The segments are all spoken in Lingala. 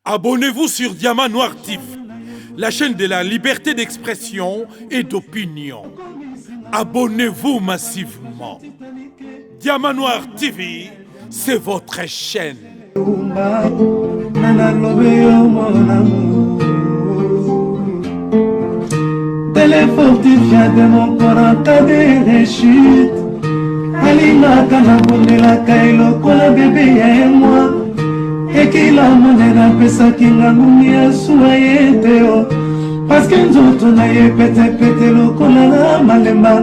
Abonnez-vous sur Diamant Noir TV, la chaîne de la liberté d'expression et d'opinion. Abonnez-vous massivement. Diamant Noir TV, c'est votre chaîne. Téléfortifia de mon corps en cas de réussite. Alina Kanabundela Kailo, Kola bébé et moi. Et qu'il a monnaie d'un pesa qui n'a pas soyé parce que nous autres n'ayons pété le colana malema.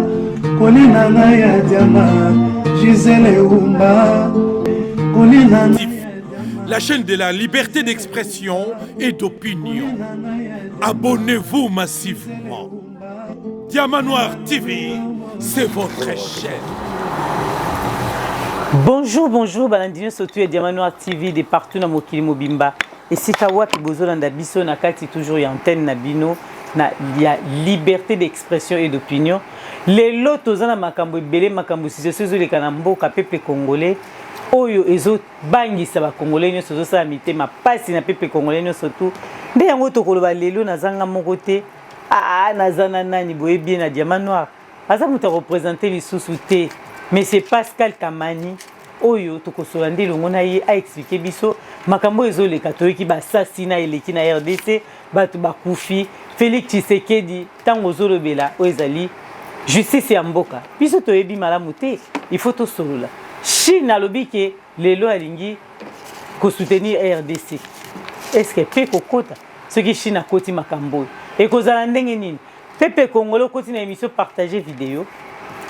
Kolina Naya Diama, Gisèle Oumba. Kolina La chaîne de la liberté d'expression et d'opinion. Abonnez-vous massivement. Diamant Noir TV, c'est votre chaîne. Bonjour, balandino surtout et Diamant Noir TV de partout dans Mokili Mobimba. Et si kawa ki bozolanda biso na kati toujours ya antenne na bino na ya liberté d'expression et d'opinion. Les lots na makambo ebele makambo si ce les kanamboka peuple congolais. Oyo ezo bangisa ba congolais nyo sozo sa mitema pasi na peuple congolais nyo surtout. Nde yango to koloba lelo na zanga moko te. Nazana nani boye bien na Diamant Noir. Aza muta représenter lisusu te. Mais c'est Pascal Kamani oyo tokosolande longona ye a expliqué biso makambo ezole katoyiki ba sasina eleki na RDC batu bakufi Félix Tshisekedi tango zolobela oyezali justice ya mboka biso toyebi malamu te il faut to solola Chine alobi ke lelo alingi ko soutenir RDC est-ce que pe kokota ce qui Chine akoti makambo et kozala ndenge nini pepe congolais koti na émission partager vidéo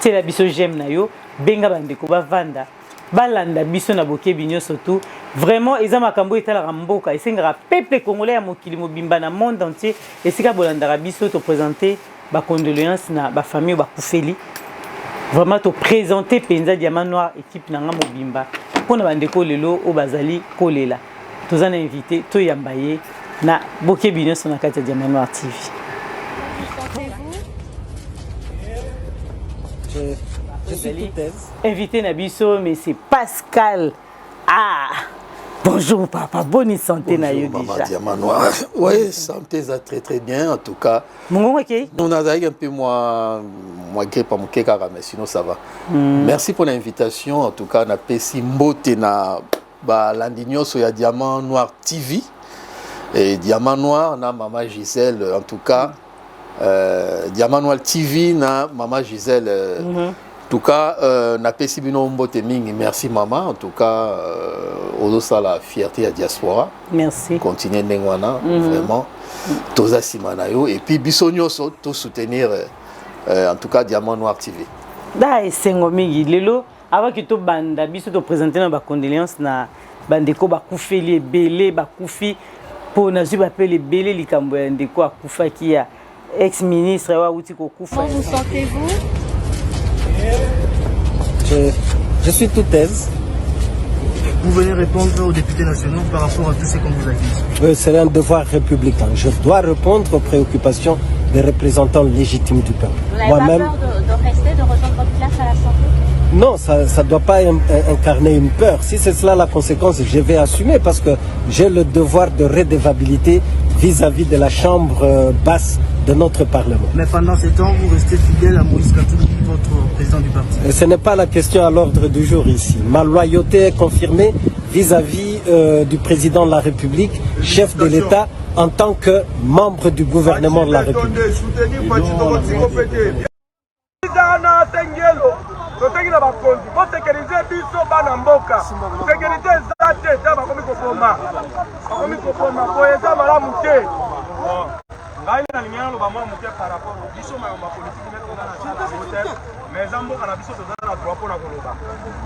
c'est la biso j'aime na yo benga bandeko bavanda balanda biso na boke binyo surtout vraiment eza makambo etala ramboka esengara peuple congolais ya mokili mobimba na monde entier esika bolanda biso to présenter ba condoléances na ba famille ba kufeli vraiment to présenter penza Diamant Noir équipe nanga mobimba pona bandeko lelo o bazali kolela tozana invité to yambaye na boke binyo na kati ya Diamant Noir TV. Je suis toute aise. Invité Nabiso, mais c'est Pascal. Bonjour papa, bonne santé. Bonjour maman Diamant Noir. Oui, santé ça très très bien en tout cas. Mon ok. On a un peu moi grippe mon kékara mais sinon ça va. Merci pour l'invitation en tout cas na pesi mbote na ba landinyo so ya Diamant Noir TV et Diamant Noir na maman Gisèle en tout cas Diamant Noir TV na maman Gisèle en tout cas, na pesi bino mbote mingi. Merci maman. En tout cas, ozosa la fierté à diaspora. Merci. Continuez n'engwana vraiment. Toza simanayo et puis biso nyoso to soutenir en tout cas Diamant Noir TV. Da esengo mingi lelo avant que to banda biso to présenter na ba condoléances na bandeko ba kufeli ebele ba kufi po na zuba appelé belé likambo ya ndeko akufa ki ya ex-ministre wa uti ko kufa. Comment vous sentez-vous? Je suis toute aise. Vous venez répondre aux députés nationaux par rapport à tout ce qu'on vous a dit. C'est un devoir républicain. Je dois répondre aux préoccupations des représentants légitimes du peuple. Vous n'avez pas peur de rester, de rejoindre votre place à l'Assemblée? Non, ça ne doit pas incarner une peur. Si c'est cela la conséquence, je vais assumer parce que j'ai le devoir de redevabilité vis-à-vis de la chambre basse de notre Parlement. Mais pendant ce temps, vous restez fidèle à Moïse Katumbi, votre président du parti. Et ce n'est pas la question à l'ordre du jour ici. Ma loyauté est confirmée vis-à-vis du président de la République, chef de l'État, en tant que membre du gouvernement de la République.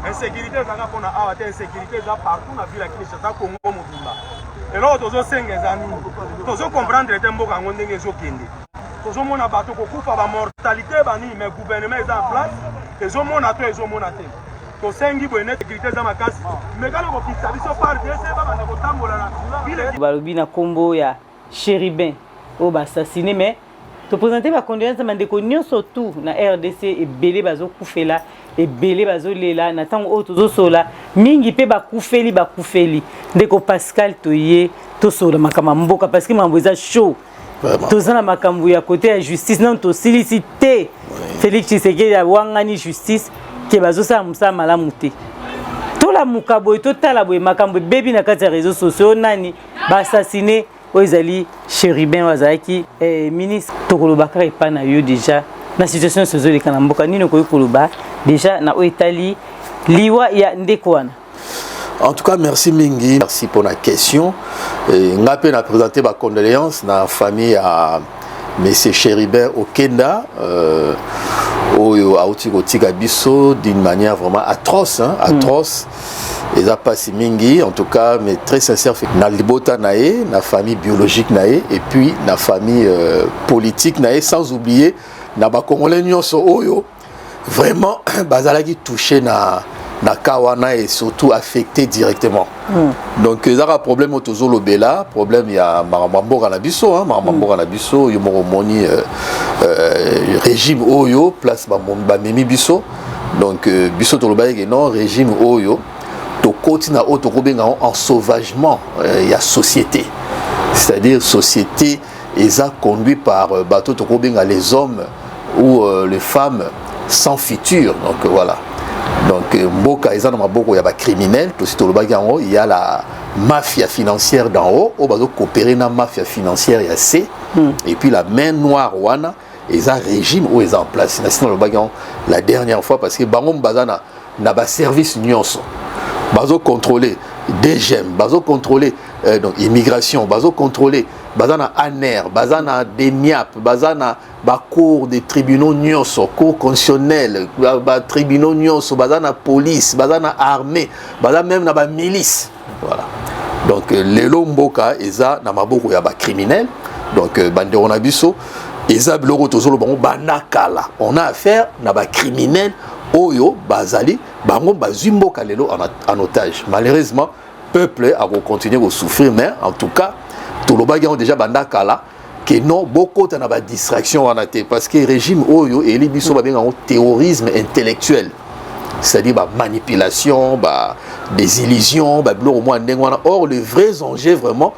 Insécurité ezanga pona awa te insécurité eza partout na ville ya Kinshasa Congo mobimba eloko tozosenga eza nini tozokomprendre te mboka yango ndenge ezokende tozomona bato kokufa bamortalité banini mais gouvernement eza en place ezomona to ezomona te tosengi boye na insécurité eza makasi mekana kokisa biso par dese babanda kotambola na ville balobi na kombo ya Chéribin o bassassiné mais to présenter ba condoléances mandeko nyonso tout na RDC et belé bazo kufela et belé bazo lela na tango o tozo sola mingi pe ba kufeli ndeko Pascal toye to sola makama mboka parce que mambo eza chaud tozana makambo ya côté ya justice non to silicité Félix Tshisekedi ya wangani justice ke bazo sa musa malamu te to la mukabo to tala boye makambo bebi na kati ya réseaux sociaux nani ba assassiner Oizali Chéribin Wazaki ministre Tokolobaka epa na yo déjà na situation sozo le kanamboka nino ko koloba déjà na Oitali liwa ya ndekwana. En tout cas, merci Mingi, merci pour la question. Ngapé n'a présenté ma condoléance dans la famille à Monsieur Chéribin au Kenda, au Aoutigotika Bisso, d'une manière vraiment atroce, hein, atroce. Et ça passe Mingi, en tout cas, mais très sincère, na libota nae, na famille biologique nae, et puis na famille politique nae, sans oublier na ba Congolais nyonso oyo, vraiment bazalaki touché na Kawana et surtout affecté directement. Donc il y a un problème autour de l'Obela, problème il y a Maramambo Ganabiso, hein, Maramambo Ganabiso, il y a Moromoni régime Oyo, place Bamemi Biso. Donc Biso Tolobaye non régime Oyo. To continue en sauvagement, il y a société. C'est-à-dire société est conduit par bateau les hommes ou les femmes sans futur. Donc voilà. Donc Mboka Eza na Maboko ya ba criminel, il y a la mafia financière d'en haut, au bazo coopérer na mafia financière ya C et puis la main noire wana Eza régime où est en place. La dernière fois parce que bango bazana na ba service nyonso. Bazo contrôler DGM, bazo contrôler donc immigration, bazo contrôler bazana ANER, bazana DENIAP, bazana ba cour des tribunaux nyonso, cour constitutionnelle, ba tribunaux nyonso, bazana police, bazana armée, bazana même na ba milice. Voilà. Donc les lomboka eza na maboko ya ba criminel. Donc bandero na biso eza biloko tozolo bango banakala. On a affaire na ba criminel Oyo, Bazali, Bango, Bazumboka lelo en otage. Malheureusement, le peuple a continué à souffrir, mais en tout cas, tout le monde a déjà bandakala que non, beaucoup de distraction parce que le régime Oyo et l'Ibiso va bien en terrorisme intellectuel. C'est-à-dire manipulation, des illusions, or le vrai enjeu vraiment,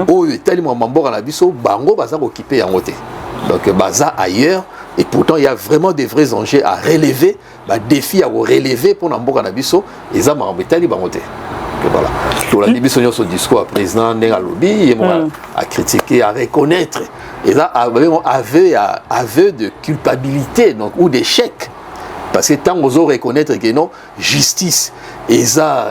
Oyo tellement mambo na biso, Bango baza occupé en côté. Donc baza ailleurs. Et pourtant, il y a vraiment des vrais enjeux à relever, des défis à relever pour Namboka Nabiso, et ça m'a embêté. Voilà. Pour la Libye, son discours à président Nengalobi, à critiquer, à reconnaître. Et là, aveu de culpabilité donc, ou d'échec. Parce que tant qu'on reconnaître que non, justice, et ça,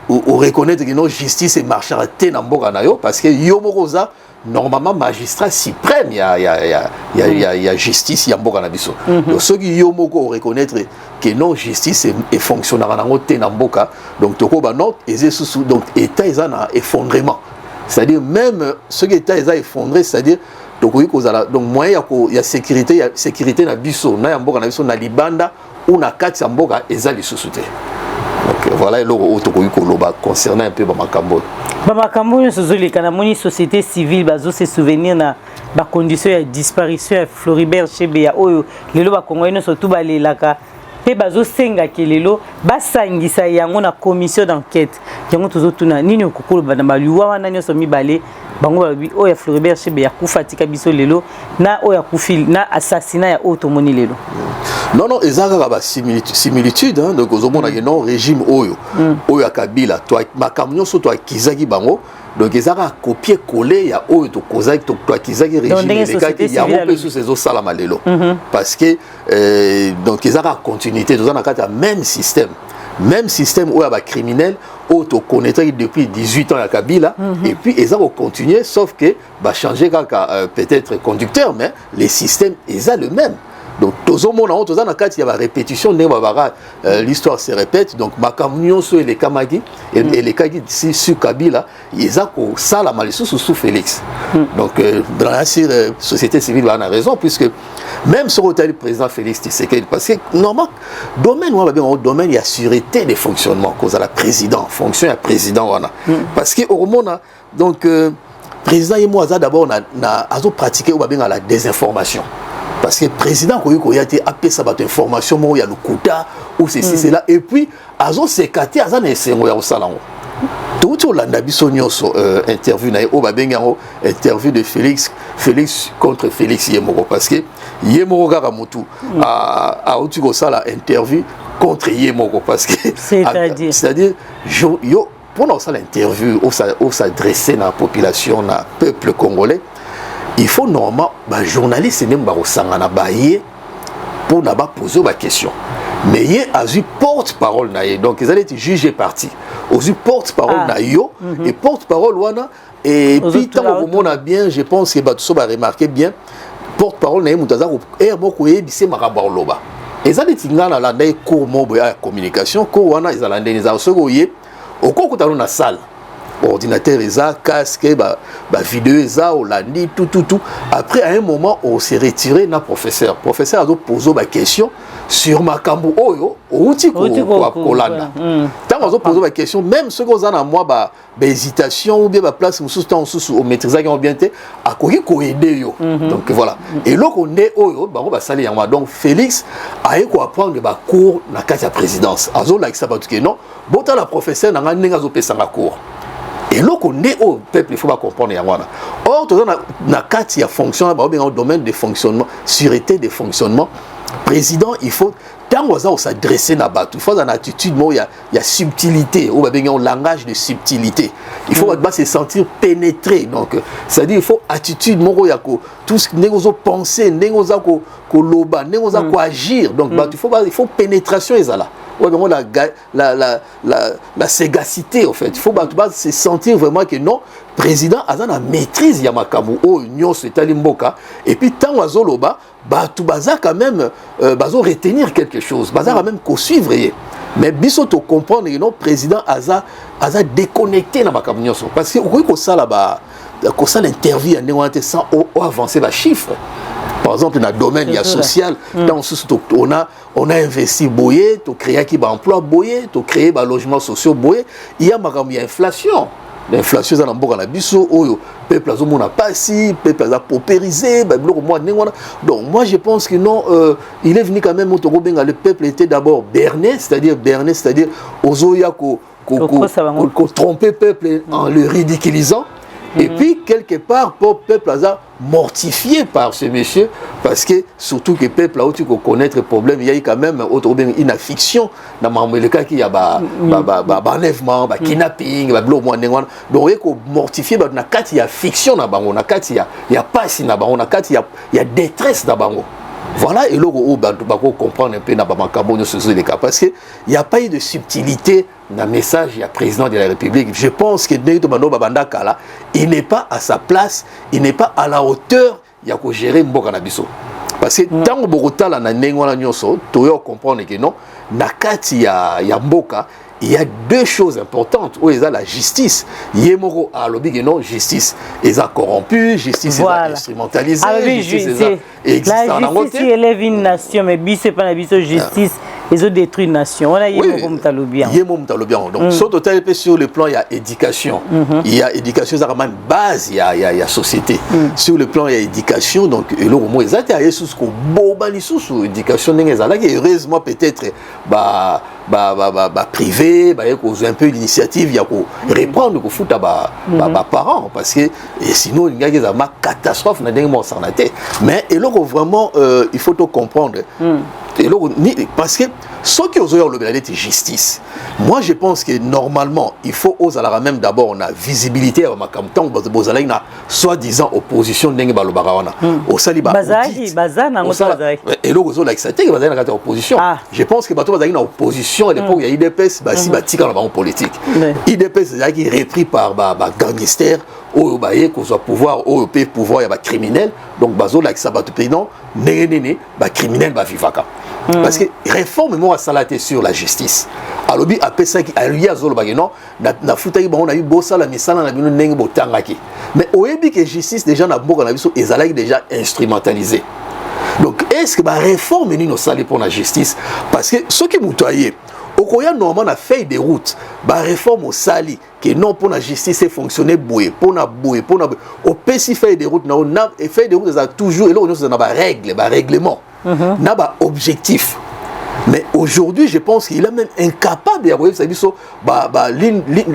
ou reconnaître que non, justice et marchandité Namboka Nayo, parce que Yomorosa, normalement magistrat suprême il y a justice il y a mboka na biso donc ceux qui yomoko reconnaître que non justice est fonctionnera na ngote na mboka donc toko ba note et sous donc état eza na effondrement c'est-à-dire même ceux qui état eza effondré c'est-à-dire donc moyen il y a sécurité na biso na mboka na biso na libanda ou na kati ya mboka eza lisusu te. Donc voilà le concernant un peu Bamakambo. Bamakambo, nous société civile, bazo se souvenir na ba condition de disparition de Floribert Chebeya oyo lelo ba Congolais no surtout ba lelaka pe bazo senga ke lelo ba sangisa yango na commission d'enquête yango tozotuna nini okukulu bana baluwa wana nyoso mibale bango babi oya Floribert Chebeya kufatika biso lelo na oya kufil na assassinat ya otomoni lelo. Non, non, ils ont une similitude. Hein, donc, aux hommes, non, régime Oyo, Oyo Kabila, toi, ma camion sur toi, Kizagi Bango. Donc, ils ont copié-collé, il y a Oyo, toi, Kizagi régime, les gars qui y a un peu sous ces eaux salamalelo. Parce que, donc, ils ont une continuité, ils ont un même système. Même système où il y a criminel, où tu connais depuis 18 ans à Kabila, et puis ils ont continué, sauf que, bah, changer peut-être conducteur, mais les systèmes, ils ont le même. Donc, il y a la répétition, l'histoire se répète. Donc, Makamnyon et les Kamagi, et les Kagi sur Kabila, ils ont ça la malicieux sous Félix. Donc, dans la société civile, on a raison, puisque même sur le président Félix Tshisekedi, parce que normalement, domaine, il y a sûreté des fonctionnements, cause à la président, fonction à président. Parce que au monde, donc, président et moi d'abord a pratiqué la désinformation. Parce que le président il a appelé ça information, il y a le quota, ou ceci, c'est là. Et puis, il s'est écarté, il a au salon. Tout le monde interview interview de Félix contre Félix Yemoro. Parce que Yemoro Garamutu a interview contre Yemoro. C'est-à-dire, pendant l'interview, où s'adresser à la population, au peuple congolais, il faut normalement, les journalistes même pour poser des questions. Mais il y a eu porte-parole, donc ils allaient être jugés partis. Ils ont eu porte-parole, et porte-parole, et puis tant qu'on a bien, je pense que tout va remarquer bien, porte-parole, et c'est Marabarloba. Ils allaient être dans les cours de communication, ils allaient être au cours de la salle. Ordinateur, casque, vidéo, Hollandi, tout. Après, à un moment, on s'est retiré dans le professeur. Le professeur a posé des questions sur ma cambo oyo, Hollanda. Tant qu'on a posé des questions, même ceux qui ont moi, hésitation ou bien place au maîtrisage qui ont bien été, à quoi aider. Donc voilà. Et là, on est oyo, on va saluer. Donc Félix a eu quoi apprendre des cours dans la présidence. Alors là, ça va tout non. Bon, la professeur n'a pas fait un cours. Et là, on est au peuple, il faut pas comprendre. Or, dans la carte, il y a fonction, dans le domaine de fonctionnement, sûreté de fonctionnement, président, il faut, tant qu'on s'adresser à la il faut une attitude, il y a subtilité, ou un langage de subtilité. Il faut se sentir pénétré. Donc, c'est-à-dire, il faut attitude, tout ce que nous penser, nous agir. Donc, il faut pénétration, et ça là. La sagacité en fait. Il faut se sentir vraiment que non, le président a la maîtrise Yamakamu au Union Mboka et puis tant Wazoloba, tout baza quand même retenir quelque chose, baza quand même suivre. Mais bisoto comprendre que non, le président a déconnecté dans Makamu parce que oui que ça là-bas, que ça l'interview sans avancer les chiffres. Par exemple, dans le domaine social, on a investi boyer, on a créé un emploi boyer, on a créé un logement social boyer. Il y a une inflation. L'inflation, c'est un peu comme le peuple a pas si, le peuple a paupérisé. Donc, moi, je pense que non, il est venu quand même, le peuple était d'abord berné, c'est-à-dire Ozoya, qu'on trompait le peuple en le ridiculisant. Et puis, quelque part, le peuple a mortifié par ce monsieur, parce que, surtout que le peuple a aussi connaître le problème, il y a quand même une affliction dans le cas qu'il y a un enlèvement, un kidnapping, donc il faut mortifier, il y a fiction, il y a passion, il y a détresse. Voilà, et là, on va comprendre un peu parce qu'il n'y a pas eu de subtilité dans le message du président de la République. Je pense que il n'est pas à sa place, il n'est pas à la hauteur de gérer Mboka Nabiso. Parce que tant que vous comprendre que non, il y a deux choses importantes. Où il y a la justice. Yemoro a lobby que non, justice est corrompue, justice est instrumentalisée. La justice élève une nation, mais c'est pas la justice. Ils ont détruit une nation. On a Yemoro Mtalobian. Donc, sur le plan, il y a éducation. Il y a éducation, c'est vraiment une base, il y a société. Sur le plan, il y a éducation. Donc, ils ont éducation. Heureusement, peut-être, privé, un peu l'initiative, il y a répondre aux foot à parents. Parce que sinon, il y a une catastrophe. Mais vraiment, il faut tout comprendre. Parce que ceux qui ont le justice, moi je pense que normalement il faut aux alara même d'abord on a visibilité à ma campagne soi-disant opposition n'engue balobarawana au saliba et le réseau l'accepté que bazali na opposition. Je pense que bato bazali na opposition à l'époque il y a IDPS basi batika na politique. IDPS qui est repris par gangster au baye qu'on soit pouvoir au pouvoir il y a criminel donc bazo la sabato président néné criminel vivaka. Parce que réforme moi salaté sur la justice. Alors bi après ça qui a lui azolo bageno na futa on a eu bossa la misala na bino ndenge botangaki. Mais oyebi que justice déjà na boka na biso ezalaki déjà instrumentalisé. Donc est-ce que la réforme ni no salé pour la justice parce que ceux qui mutoyé okoya normalement na feuille de route ba réforme au sali que non pour la justice fonctionner boué pour na au PC feuille de route na feuille de route ça toujours et là on a ba règle ba règlement na ba objectif. Mais aujourd'hui, je pense qu'il est même incapable d'avoir ça dit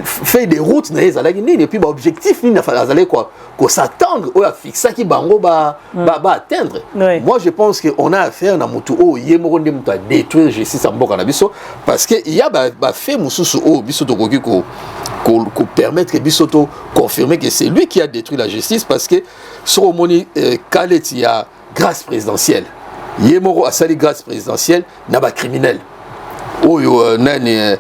fait des routes et puis objectif il fallait quoi qu'on s'attendre ou à fixer qui bango atteindre. Oui. Moi je pense que on a affaire na mutu o yemoronde mutu à détruire justice en boka na biso parce que il y a fait mususu o biso to koki ko permettre que biso to confirmer que c'est lui qui a détruit la justice parce que sur moni Kalet il y a grâce présidentielle. Yemoro a sali grâce présidentielle n'a pas criminel. Oyo nani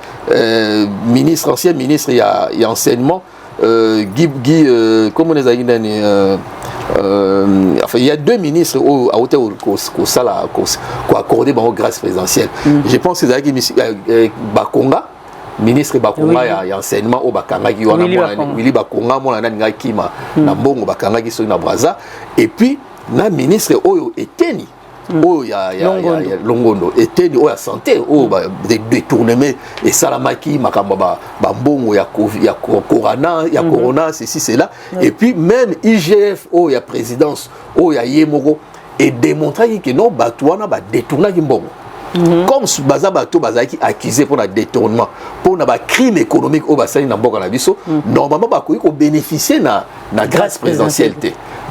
ministre ancien ministre il y a enseignement Guy comment les a nani enfin il y a deux ministres au à hauteur au sala ko accordé par grâce présidentielle. Je pense que c'est Bakonga ministre Bakonga il y a enseignement au Bakanga qui wana Willy Bakonga mona nani ngakima na mbongo Bakanga qui so na Braza et puis na ministre Oyo Eteni oh il y a Longondo et teni oh la santé oh des détournements et salamaki makamba mbongo ya corona ceci cela et puis même IGF oh il y a présidence oh il y a Yemoro et démontrer que non batouana ba détourner mbongo comme baza bato bazaki accusé pour la détournement pour na ba crime économique au basali na mboka na biso normalement ba ko bénéficier na grâce présidentielle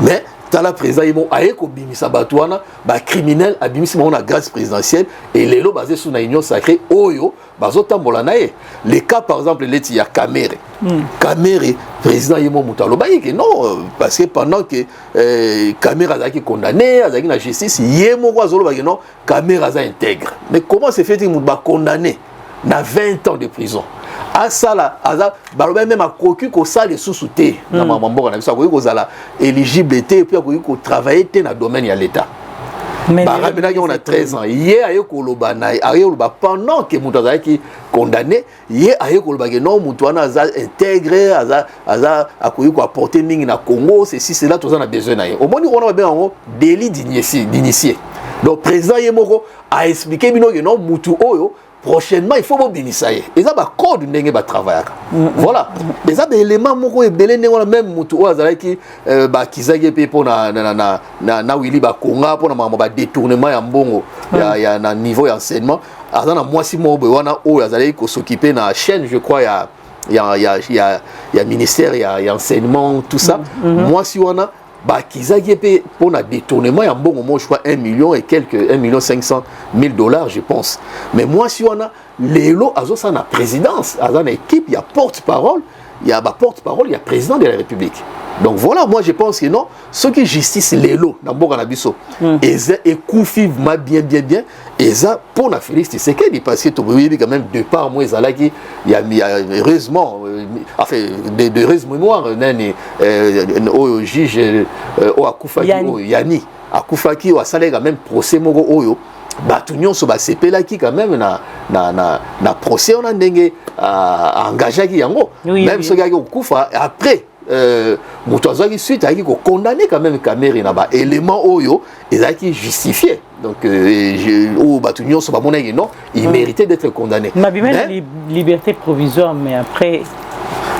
mais la président ils aye ko bimisa batouana ba criminel abimisi na grâce présidentielle et lelo basé sur na union sacrée oyo bazotambola nae les cas par exemple leti ya Kamere Kamere président yemo mutalo ba que non parce que pendant que Kamere azaki condamné azaki na justice yemo ko azolo ba que non Kamere aza intègre mais comment se fait-il ba condamné na 20 ans de prison asala aza baloba même akoki ko sala sous-souté na mambo na biso akoki ko zala éligible et puis akoki ko travailler na domaine ya l'état barabina qui on a 13 ans yé aye ko loba na aye loba pendant que mutu azaki condamné yé aye ko loba que non mutu ana aza intégré aza akoki ko apporter mingi na Congo ceci cela tout ça na besoin na ye au moni on a bien en délit d'initié donc président Yemoko a expliqué bino que non mutu oyo prochainement il faut bobimisa ye eza ba code ndenge ba travaillaka voilà eza des éléments moko ebele ndenge même mutu o azalaki ba kizaki pe po na Willy Bakonga po na mama ba détournement ya mbongo ya na niveau ya enseignement azana mwasi mobo wana o azalaki ko s'occuper na chaîne je crois il y a ministère il y a enseignement tout ça mwasi wana ba kizaki pe pour na détournement ya mbongo moi je crois 1 million et quelques 1 million 500 000 dollars je pense mais moi si on a lelo azo ça na présidence azana équipe il y a porte-parole il y a porte-parole il y a président de la République donc voilà moi je pense que non ceux qui justice lelo na mboka na biso et koufi bien et ça pour la Félix Tshisekedi parce que tu vois quand même de part moi ezalaki il y a heureusement enfin de heureuse mémoire nani au juge au akufaki yani akufaki au asala quand même procès moko oyo batu nyonso ba sepelaki quand même na procès on a ndenge engagé ki yango même ceux qui okufa après mutu azwaki suite ayaki ko condamné quand même Kamere na ba élément oyo ezaki justifié donc o batu nyonso ba mona non il méritait d'être condamné mais liberté provisoire mais après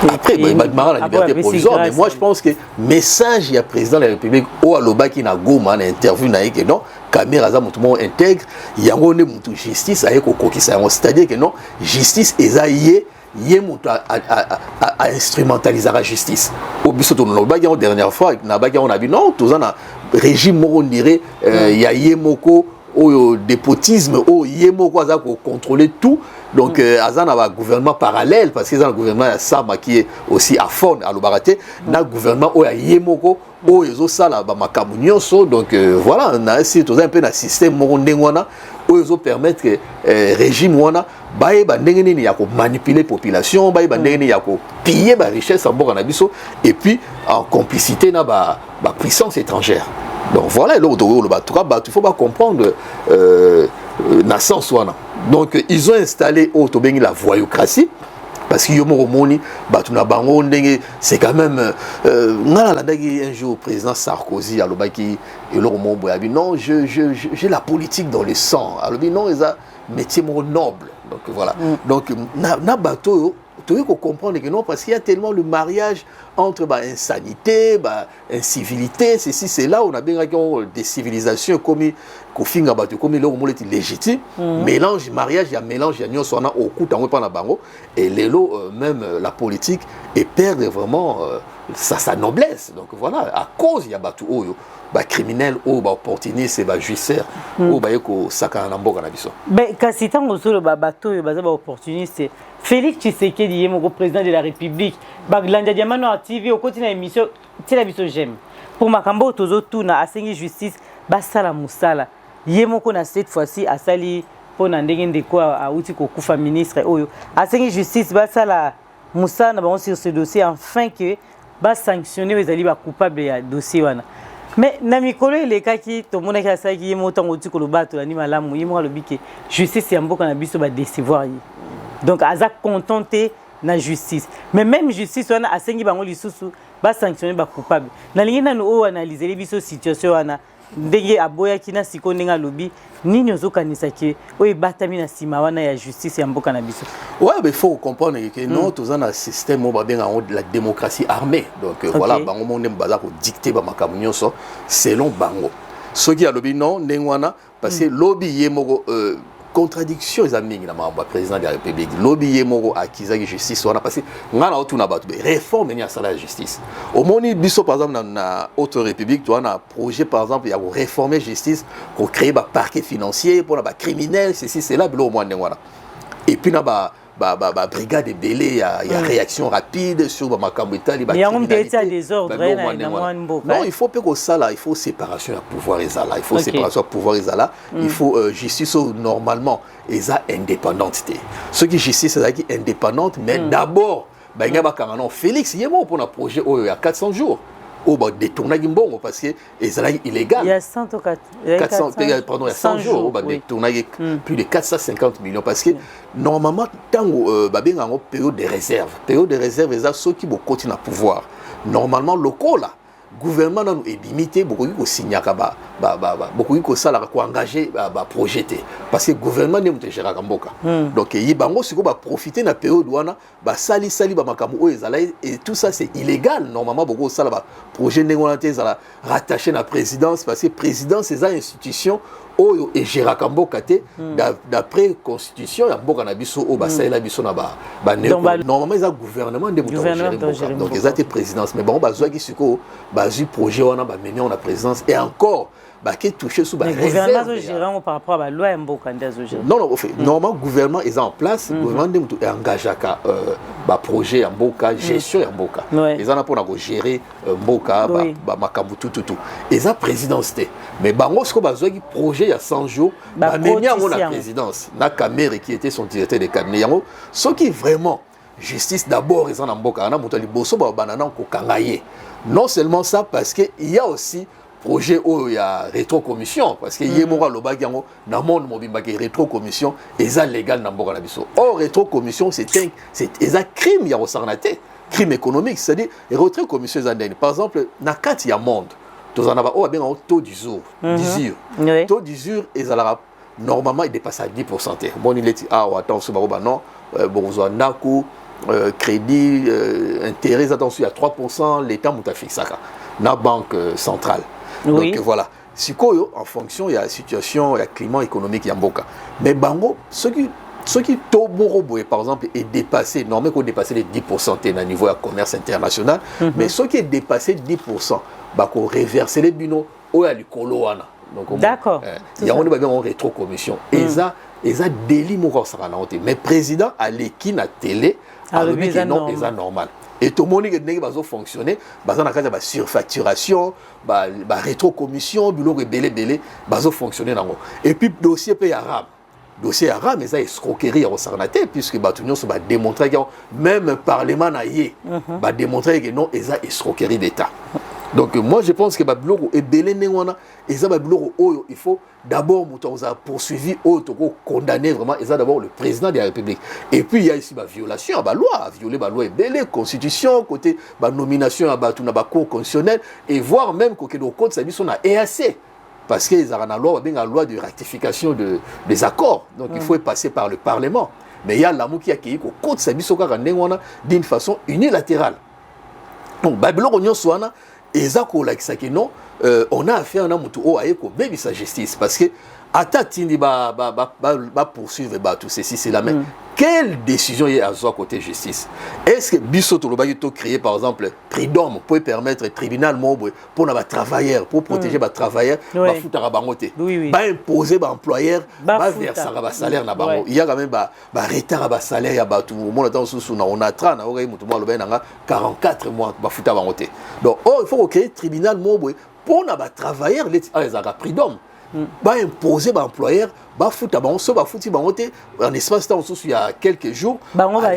la liberté provisoire mais moi je pense que message il y a président de la République o alobaki na Goma na interview na yeke non Kamere aza mutu mo intègre yango ne mutu justice ayeko kokisa yango c'est-à-dire que non justice ezaye yé mutu a instrumentaliser la justice au biso to no bagi en dernière fois na bagi on a dit non tous na régime moko dirait ya yemoko au dépotisme au yemoko aza ko contrôler tout donc azana ba gouvernement parallèle parce que dans le gouvernement ya Sama qui est aussi à fond à l'obaraté na gouvernement o ya yemoko o ezo sala ba makamu nyonso donc voilà na si tous un peu na système moko ndengwana o ezo permettre que régime wana baye ba ndenge nini ya ko manipuler population baye ba ndenge nini ya ko piller ba richesse en mboka na biso et puis en complicité na ba puissance étrangère donc voilà l'autre il faut pas comprendre na sens wana donc ils ont installé autobengi la voyoucratie parce que yomo moni batuna bango ndenge c'est quand même ngala la dagi un jour président Sarkozy alobaki et le romo boyabi non j'ai la politique dans le sang alobi non eza métier mo noble Donc voilà. Donc na bateau tu veux comprendre que non, parce qu'il y a tellement le mariage entre insanité, incivilité, ceci, c'est là où on a bien des civilisations comme le légitime. Mélange, mariage, il y a mélange, il y a au coup, et même la politique, et perdre vraiment sa noblesse. Donc voilà, à cause, il y a bateau criminel ou opportuniste et jouisseur ou sakana na mboka na biso. Ben kasi tango solo bateau opportuniste Félix Tshisekedi est mon président de la République. Baglanda Diamanoir TV au quotidien émission c'est la biso j'aime. Pour makambo tozo tuna asengi justice basala musala. Yemoko na cette fois-ci asali pona ndenge ndeko a uti ko kufa ministre oyo. Asengi justice basala musala na bango sur ce dossier afin que ba sanctionner les ali ba coupable ya dossier wana. Mais na mikolo elekaki tomona ki asaki yemo tango uti ko lobato ni malamu yemo lobi ke justice ya mboka na biso ba décevoir yi. Donc aza contenté na justice. Mais même justice wana asengi bango lisusu ba sanctionner ba coupable. Na lingi nanu o analyser les biso situation wana ndenge aboya kina siko ndenga lobi nini ozokanisa ke o ebatami na sima wana ya justice ya mboka na biso. Ouais, mais il faut comprendre que non tous un système on bien la démocratie armée. Donc voilà bango monde baza ko dicter ba makambo nyonso selon bango. Ce qui a lobi non ndengwana parce que lobby yemoko contradiction les amis na mamba président de la République lobby yemoko akizaki justice wana parce que ngana otuna batu réforme ni asala la justice au moni biso par exemple na autre république tu as un projet par exemple il y a réformer justice pour créer ba parquet financier pour ba criminel ceci c'est là bilo au moins ngwana et puis na brigade de belé il y a réaction rapide sur makambo etali il y a un désordre non il faut que ça là il faut séparation de pouvoir et ça là il faut séparation de pouvoir et ça là il faut justice normalement et ça indépendante ce qui justice c'est qui indépendante mais d'abord il y a Félix il y a pour un projet il y a 400 jours au bas détourner gimbongo parce que c'est illégal. Il y a 104 pardon, il y a 100 jours au bas détourner plus de 450 millions parce que normalement tango babenga période de réserve ça ceux qui vont continuer à pouvoir normalement locaux là gouvernement nous est limité beaucoup qui signer beaucoup qui ça là ko engager projeter parce que gouvernement ne mute gérer kamboka donc yi bango siko ba profiter na période wana sali ba makambo ezala et tout ça c'est illégal normalement beaucoup ça là projet ndengona te ezala rattaché na présidence parce que présidence c'est une institution oyo et gérer kamboka te d'après constitution ya mboka na biso o basala biso na normalement ça gouvernement de gérer donc ils présidence mais bon bazwa ki siko bazu projet wana ba mener on la présidence et encore qui touché sous le gouvernement gérant par rapport à la loi mboka ndazo gérer non au fait normalement gouvernement est en place gouvernement est engagé à projet mboka gestion ya mboka ils en a pour gérer mboka makambu tout et ça présidence mais bango ce que bazwa ki projet il y a 100 jours ba mener on la présidence na Kamere qui était son directeur de cabinet yango ce qui vraiment justice d'abord ils en a mboka na mutali boso ba banana ko kangaye non seulement ça parce que il y a aussi projet où il y a rétrocommission parce que yemora lobaki yango na monde mobimba ke rétrocommission eza légal na mboka na biso or rétrocommission c'est un crime ya osarnate crime économique c'est-à-dire rétrocommission eza ndeni par exemple na kati ya monde tozana ba o bien en taux d'usure taux d'usure ezala normalement il dépasse à 10%. Bon il est attends ce baroba non bon vous en nako crédit intérêt attention à 3% l'état muta fixaka na banque centrale. Donc voilà, sikoyo en fonction il y a la situation, il y a climat économique yamboka. Mais bango ce qui toborobo par exemple est dépassé normalement qu'on dépasse les 10% à niveau de commerce international, mais ce qui est dépassé 10% bah qu'on reverser les binos au ya likolo wana. Donc d'accord. Il y a on rétrocommission. Et ça délit mon corps ça mais président à l'équipe na télé non c'est normal. Et tout le monde qui va fonctionner, il y a surfacturation, rétrocommission, belé, fonctionner. Et puis le dossier peut arabe. Dossier arabe, mais ça escroquerie à Osarnate, puisque Batunion va démontrer que même le Parlement va démontrer que non, il y a escroquerie d'État. Donc moi je pense que Babiloro est belé néwana et ça Babiloro il faut d'abord poursuivi condamner vraiment et ça d'abord le président de la République et puis il y a ici la violation à loi violer la loi est belé constitution côté nomination à batuna cour constitutionnelle et voire même que le code ça dit son a EAC parce que ezalaka na loi babenga loi de rectification des accords, donc il faut passer par le Parlement. Mais il y a l'amour qui a accueilli au code sabiso kaka ndengwana d'une façon unilatérale. Donc babilo konyo swana ezako like ça que non on a affaire na mutu o ayeko baby sa justice parce que atatindi ba poursuivre ba tout ceci c'est la même. Quelle décision est à soi côté justice? Est-ce que biso to lobaki to créer par exemple Pridom pour permettre tribunal mobo pour na travailleurs pour protéger ba travailleurs ba futara bangote ba imposer ba employeur ba verser ba salaire na bango il y a quand même ba retard ba salaire ya ba tout mon temps sous na on a 30 na oreille mutu mo lobe na 44 mois ba futara bangote. Donc il faut créer tribunal mobo pour na ba travailleurs les Pridom ba imposer ba employeur ba futa bango so ba futi bango te en espace temps sous il y a quelques jours bango ba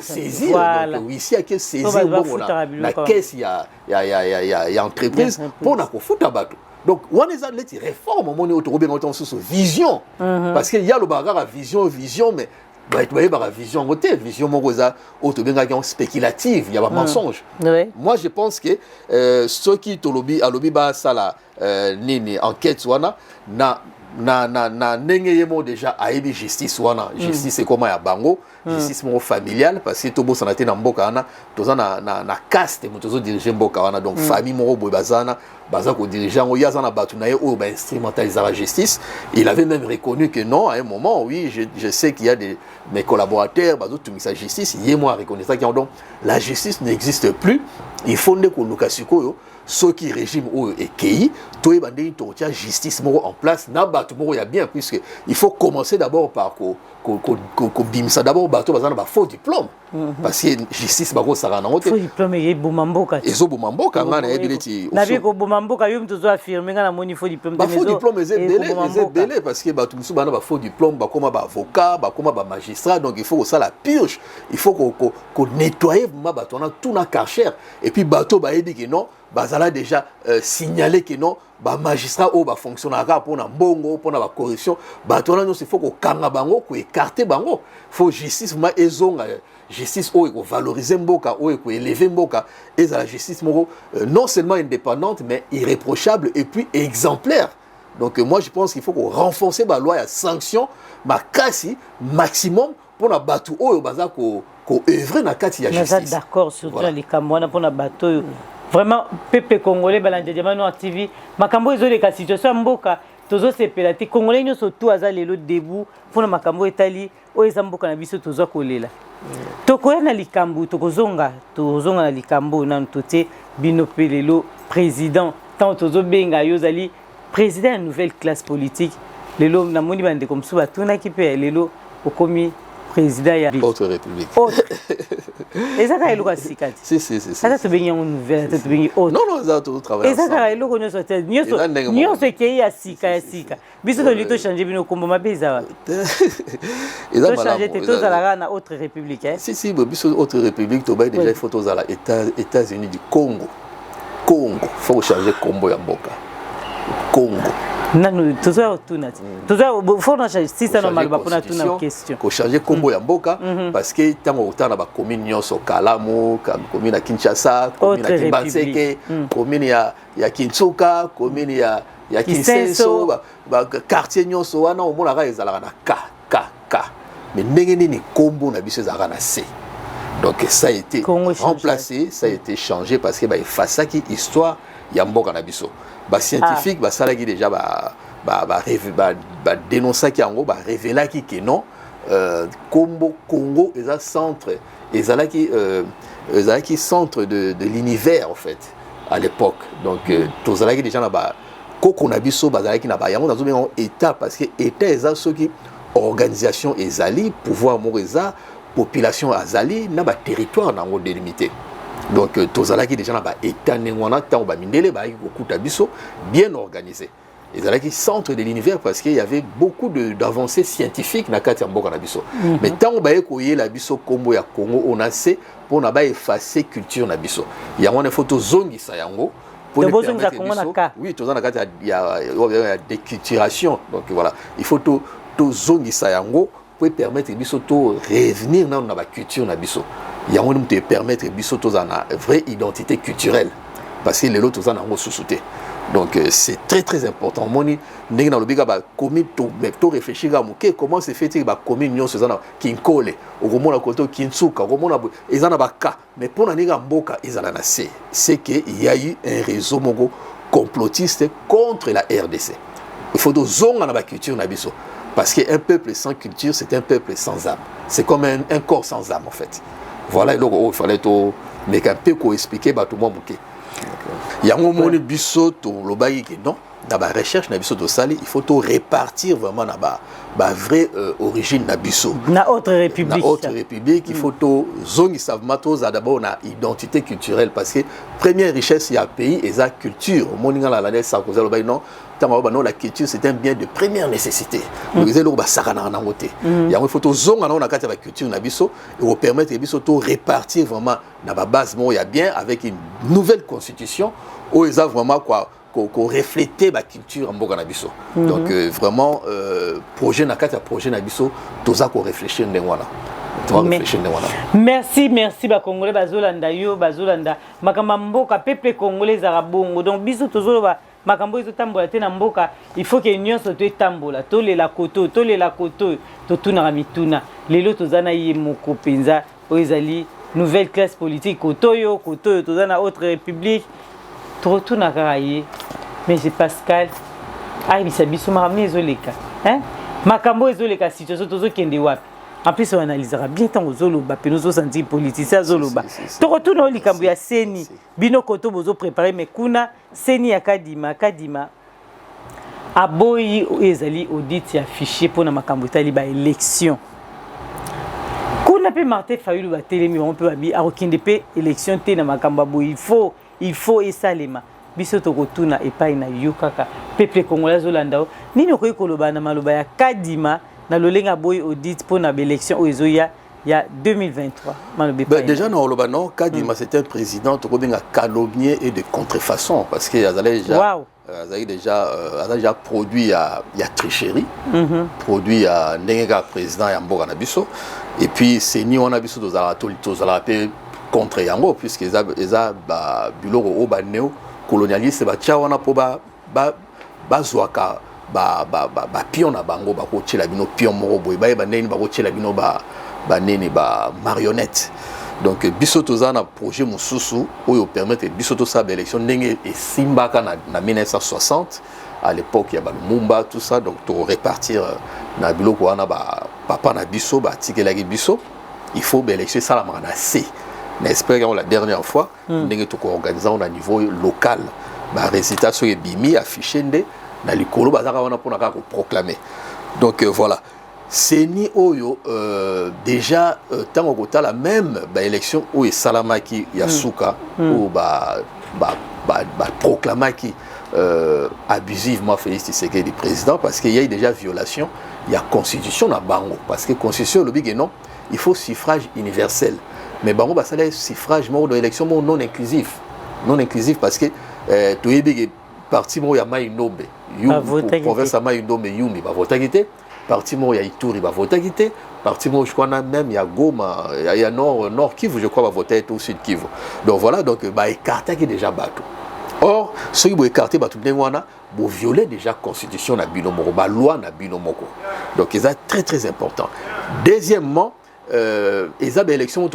saisir donc ici il y a que saisir bon la caisse il y a entreprise pour na ko futa bato donc on est à les réforme mon auto bien autant sous vision parce qu'il y a le bagarre vision mais bah tu voyez par vision côté vision mogoza auto bien spéculative il y a pas mensonge. Moi je pense que ceux qui to lobby à lobby ba sala nini enquête wana na ndenge yemo déjà aibi justice wana justice c'est comment ya bango justice mo familiale parce que to bo sanate na mboka wana toza na caste mo tozo diriger mboka wana donc famille mo boy bazana baza ko diriger ngo yazana batu na ye o ba instrumentaliser la justice. Il avait même reconnu que non à un moment oui je sais qu'il y a mes collaborateurs bazo tout sa justice yemo a reconnu ça que donc la justice n'existe plus. Il faut ne ko lukasiko yo ceux qui régime ou EKI, toi et bandé une justice en place, n'a pas tout le monde bien puisque il faut commencer d'abord par bimsa d'abord bateau bazana ba faux diplôme parce que justice ba ko sara na ngote faux diplôme et bomamboka ezo bomamboka ngana ebileti na bi ko bomamboka yo mtozo affirmer ngana moni faux diplôme ba faux diplôme belé parce que ba tout musu bana ba faux diplôme ba koma ba avocat ba koma ba magistrat donc il faut ça la purge il faut qu'on nettoyer ma bateau na tout na karcher et puis bateau ba ebi que non bazala déjà signaler que non ba magistrat ou ba fonctionnaire pour na mbongo pour na ba corruption bateau na il faut qu'on kanga bango ko écarter bango faut justice ma ezonga justice ou ko valoriser mboka ou ko élever mboka et la justice moko non seulement indépendante mais irréprochable et puis exemplaire. Donc moi je pense qu'il faut qu'on renforcer la loi à sanction ma kasi maximum pour na bateau ou baza ko œuvrer na kati ya justice. D'accord surtout les Camerounais pour na bateau vraiment peuple congolais balande Diamanoir TV makambo ezoleka situation mboka tozo sepela te congolais nyonso tout aza lelo debout pona makambo etali o eza mboka na biso tozo kolela tokoya na likambo tozonga na likambo na ntote bino pelelo président tant tozo benga yozali président de nouvelle classe politique lelo na moni bande comme so batuna ki pe lelo okomi président ya autre république ezaka eloko sikati si ça te bengi une nouvelle ça te bengi autre non ça tout travail ezaka eloko nyonso te nyonso ke ya sika biso to lito changer bino kombo mabeza eza mala changer te to zala na autre république si biso autre république to bay déjà il faut to zala États-Unis du Congo faut changer kombo ya mboka Congo nanu tozo tunati tozo faut na changer si ça normal ba pona tuna question ko changer kombo ya mboka parce que tango utana ba commune nyonso Kalamu commune ya Kinshasa commune ya Kibanseke commune ya Kinsuka commune ya Kinsenso ba quartier nyonso wana omona ka ezalaka na ka mais ndenge nini kombo na biso ezalaka na C. Donc ça a été remplacé, ça a été changé parce que bah face à qui histoire ya mboka na biso. Bah scientifique bah ça là qui déjà bah dénoncer qui en gros bah révéler qui que non Congo est un centre qui centre de l'univers en fait à l'époque. Donc tous ça là qui déjà na bah koko na biso bah ça qui na bah yango dans un état parce que état est ceux qui organisation ezali pouvoir moreza population azali na ba territoire na ngo délimité. Donc tozalaki déjà na ba état nengwana tant ba mindele ba kokuta biso bien organisé. Ezalaki centre de l'univers parce qu'il y avait beaucoup d'avancées scientifiques na kati ya mboka na biso. Mais tant ba ekoye la biso kombo ya Congo on a c'est pour na ba effacer culture na biso. Yango na photo zongi sa yango pour ne permettre biso. Oui, tozana kati ya déculturation. Donc voilà, il faut tout zongi sa yango pour permettre biso to revenir dans la culture na biso. Yango te permettre biso to na vraie identité culturelle parce que les autres en ont sous-souté. Donc c'est très très important. Moni ndenge na lobika ba komi to réfléchir à moké comment c'est fait ba komi nyon se zana kinkole okomona koto kinsuka okomona ezana ba ka mais pour na ninga mboka ezala na c'est que il y a eu un réseau moko complotiste contre la RDC. Il faut zonga na ba culture na biso parce qu'un peuple sans culture c'est un peuple sans âme. C'est comme un corps sans âme en fait. Voilà donc il fallait to mais qu'un peu ko expliquer ba tout moké. Il y a un moment de biso to lobaki que non dans la recherche na biso to sali il faut to répartir vraiment na ba vraie origine na biso na autre république il faut to zongi savement to za d'abord na identité culturelle parce que première richesse il y a pays et sa culture moninga la la ça cause lobaki non non la culture c'est un bien de première nécessité donc ils ba sakana na ngote il y a il faut to zonga na kati ba culture na biso et vous permettre biso to répartir vraiment na ba base bon il y a bien avec une nouvelle constitution où ils ont vraiment quoi qu'on refléter la culture en mboka na biso. Donc vraiment projet na kati projet na biso toza ko réfléchir ndengwana. Merci ba congolais bazolanda yo bazolanda makamba mboka peuple congolais za bongo donc biso tozoloba makambo ezotambola te na mboka il faut que nyonso to etambola to lela koto to tuna mituna lelo tozana ye moko penza oezali nouvelle classe politique koto tozana autre république totuna karaye mais c'est Pascal bisa biso makambo ezoleka hein makambo ezoleka situation tozokende wapi en plus on analysera bien tant ozoloba pe nous sentir politicien zoloba totuna olikambo ya seni bino koto bozo préparer mais kuna seni ya kadima aboyi ezali audit ya fichier pour na makambo tali ba élection kuna pe Martin Fayulu ba telemi on peut abi arokinde pe élection te na makambo boyi il faut esalema biso tokotuna epai na yo kaka peuple congolais zolanda nini okoyi koloba na maloba ya kadima na lolenga boy audit pour na élection ozo ya 2023 maloba déjà na oloba non kadima c'était un président tokobenga calomnier et de contrefaçon parce que azalé déjà produit à tricherie produit à nenga président ya mboka na biso et puis c'est ni on a biso tozala pe contre yango puisque eza ba biloko o ba néo colonialiste ba tchawana po ba zwaka ba pion na bango ba ko tchela bino pion moko boy ba neni ba ko tchela bino ba neni ba marionnette donc biso tozana projet mususu oyo permettre biso to sa élection ndenge et simbaka na 1960 à l'époque ya ba Lumumba tout ça donc to répartir na biloko wana ba papa na biso ba tikelaki biso il faut élection ça la mana C. N'espère que la dernière fois, nous avons organisé au niveau local. Les résultats sont bimi affichés dans les colos pour proclamer. Donc voilà. C'est ni oyo déjà tant que la même élection où Salamaki Yasuka ou proclamaki abusivement Félix Tshisekedi président parce qu'il y a déjà violation. Il y a constitution à Bango parce que constitution le big non, il faut suffrage universel. Mais bon, ça c'est suffrage mort de l'élection non inclusif parce que tu es parti moi ya Maïnombe province ya Maïnombe Yumi va voter quitter parti moi ya Ituri va voter quitter parti moi je crois même ya Goma ya nord Kivu je crois va voter tout sud Kivu donc voilà donc bah écarter qui déjà bateau or ceux qui vont écarter bateau n'engwana vont violer déjà constitution na binomoko ba loi na binomoko donc c'est très très important. Deuxièmement ils ont élection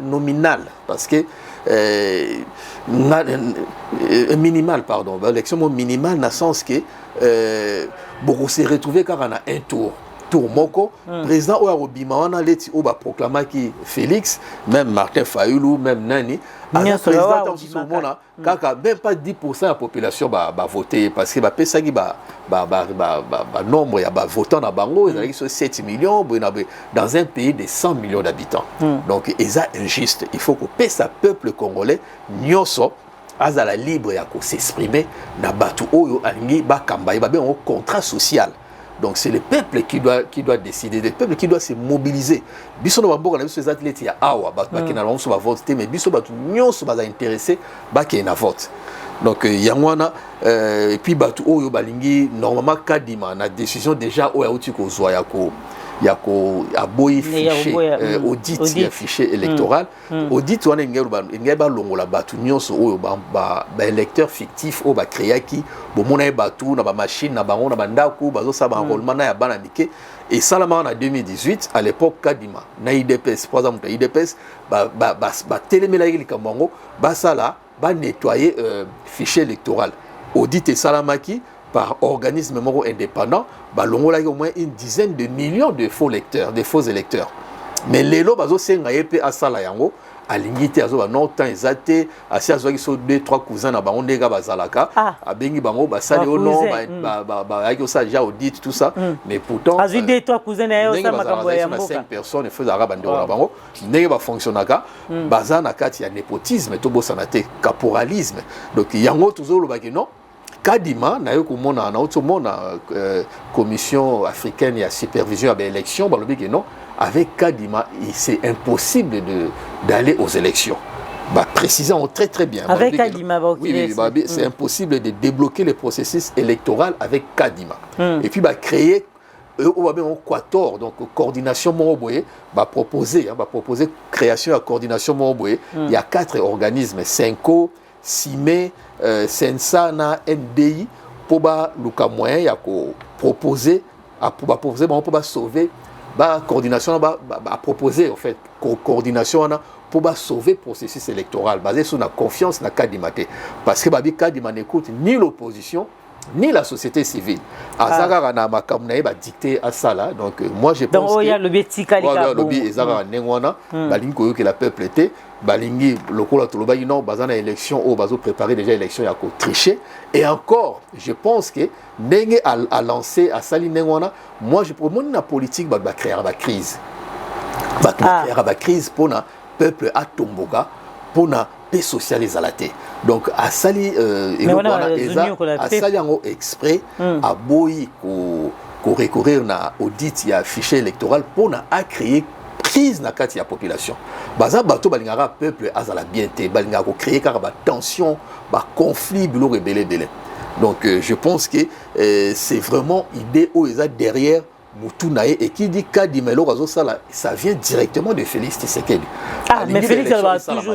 nominale parce que minimal pardon élection minimale dans le sens que beaucoup se retrouver car on a un tour moko président Ouarobima on a leti oba proclamé qui Félix même Martin Fayulu même Nani président dans ce moment kaka même pas 10% de la population va voter parce que pesa qui nombre ya votant na bango ils sont 7 millions dans un pays de 100 millions d'habitants donc c'est injuste il faut que pesa peuple congolais nyonso azala libre ya ko s'exprimer na batu oyo alingi ba kamba ba ben au contrat social. Donc c'est le peuple qui doit décider, le peuple qui doit se mobiliser. Biso no bamboka na biso les athlètes ya awa ba ki na bango so ba vote mais biso ba nyonso ba intéressé ba ki na vote. Donc yangwana et puis batu oyo balingi normalement kadima na décision déjà oya uti ko zwa ya ko ya ko aboyi fichier audit ya fichier électoral audit wana ngeba longola batu nyonso oyo ba électeur fictif o ba créaki bo mona batu na ba machine na bango na bandako bazo sa ba enrôlement na ya bana mike et salama en 2018 à l'époque Kadima na IDPS par exemple IDPS ba télémela likambango ba sala ba nettoyer fichier électoral audit et salamaki par organisme indépendant, il y a au moins une dizaine de millions de faux lecteurs, de faux électeurs. Mais les lots, ils ont à Salayango, à l'ingité, à non temps exacté, à ces 2-3 cousins, à on est à Zalaka, à Bengi Bango, à Sali au nom, avec ça déjà audit, tout ça. Mais pourtant, à 2-3 cousins, il y a 5 personnes, il faut arabe en Bango, n'est pas fonctionnel, bazan à 4, il y a népotisme, tout beau sanate, caporalisme. Donc il y a un autre non. Kadima, na yo komona na otomona commission africaine ya supervision à l'élection, non, avec Kadima, c'est impossible d'aller aux élections. Précisons très très bien. Avec Kadima, oui, c'est impossible de débloquer le processus électoral avec Kadima. Et puis créer Quator, donc coordination Moroboye, proposer création de coordination Moroboye. Il y a 4 organismes, 5 CIME, Sensana, NDI, pour le moyen, il y a proposer, pour sauver, coordination, proposer en fait, coordination pour sauver le processus électoral basé sur la confiance dans Kadima. Parce que Kadima n'écoute ni l'opposition, ni la société civile. Azara na makamna ba dicté à ça là. Donc moi je pense donc il y a le betika le lobby ezara nengwana balingi ko que la peuple était balingi lokola toloba non bazana élection au bazo préparer déjà élection ya ko tricher et encore je pense que ndenge à lancer à sali nengwana moi je pour mon politique ba créer la crise. Créer la crise pour na peuple à Tomboga pour na paix sociale et zalaté. Donc à sali à sali en exprès à boy ko recourir na audit ya fichier électoral pour na à créer crise na kati ya population. Baza bato balingara peuple azala bien té balinga ko créer car ba tension ba conflit bilo rebelle belé. Donc je pense que c'est vraiment idée où ils a derrière Moutunae et qui dit Kadima ça vient directement de Félix Tshisekedi. Mais Félix va toujours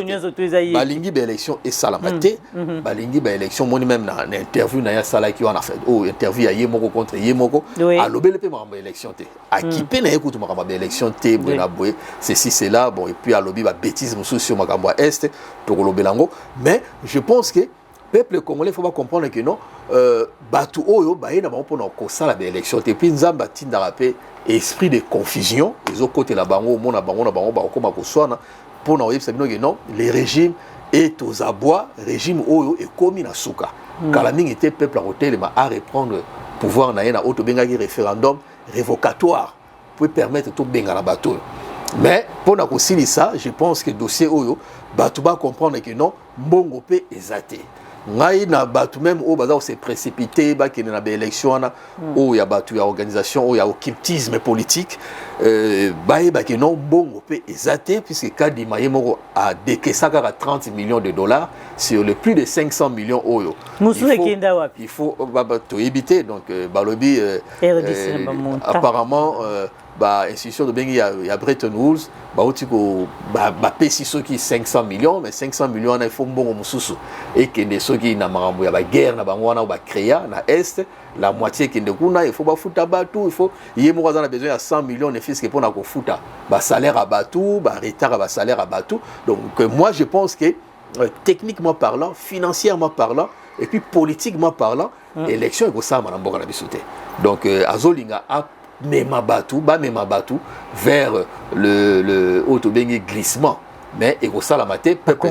balingi ba élection et salamate balingi ba élection moni même na interview na ya sala qui on a fait interview ya Yemoko contre Yemoko a lobele pe ma élection té a kipé na écoute ma élection té bona boy ceci c'est là bon et puis a lobby ba bêtise sur makambo est to lobelango mais je pense que peuple congolais faut pas comprendre que non batu oyo ba yena ba pona ko sala ba élection et puis nzamba tinda rapé esprit de confusion les autres côté la bango mona bango na bango ba ko ma ko swana pona oyeb sabino que non les régimes est aux abois régime oyo et komi na suka kala mingi était peuple à hôtel à reprendre pouvoir na yena auto benga référendum révocatoire pour permettre tout benga na bateau mais pour na ko sili ça je pense que dossier oyo batu ba comprendre que non mbongo pe ezate ngai na batu même au bazar s'est précipité ba ki na ba élection na o ya batu ya organisation o ya occultisme politique ba ki non bongo pe ezate puisque Kadima Yemoko a décaissé 30 millions de dollars sur le plus de 500 millions oyo il faut to éviter donc balobi apparemment institution de Bengi ya Bretton Woods pesi soki 500 millions mais 500 millions il faut mbongo mususu et que des soki na marambo ya ba guerre na bango wana ba créer na est la moitié qui ne kuna il faut ba futa batu il faut Yemoko a besoin de 100 millions de fisc pour na ko futa ba salaire à batu ba retard ba salaire à batu donc moi je pense que techniquement parlant financièrement parlant et puis politiquement parlant élection est pour ça madame Boka na bisoté donc azolinga a mema batu vers le autobengi glissement mais et ça la maté peuple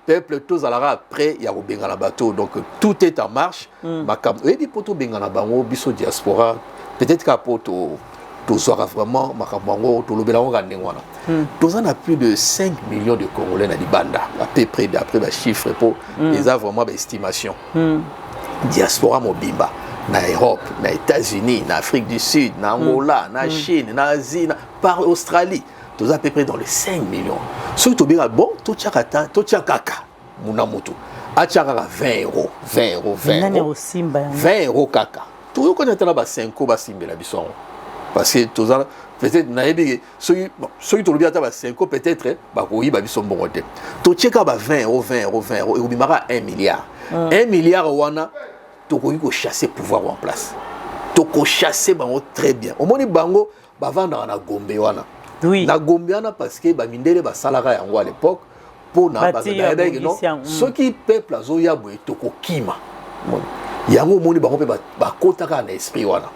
peuple tous alara après ya robenga na bateau donc tout est en marche makam et di poto benga na bango biso diaspora peut-être qu'à poto tout sera vraiment makambango to lobelango ngwana tous on a plus de 5 millions de Congolais na libanda à peu près d'après les chiffres pour les a vraiment estimation diaspora mobimba na Europe, na États-Unis, na Afrique du Sud, na Angola, na Chine, na Asie, par Australie, tous à peu près dans les 5 millions. Surtout bien bon, tout tchakata, tout tchakaka, munamutu. atiaka 20 euros 20 euros 20 euros 20 euros kaka tout connaître là 5 euros basimbela biso parce que tous peut-être nayebi ceux qui to lobi ata 5 euros peut-être ba ko yiba biso mbongo te to cheka ba 20 euros 20 euros 20 euros et obimaka 1 milliard 1 milliard wana to ko yiko chasser pouvoir en place to ko chasser bango très bien au moni bango ba vendre na Gombe wana oui na Gombe wana parce que ba mindele ba salaka yango à l'époque pour na ba non ceux qui peuple azoya boye to ko kima yango moni bango pe ba kotaka na esprit wana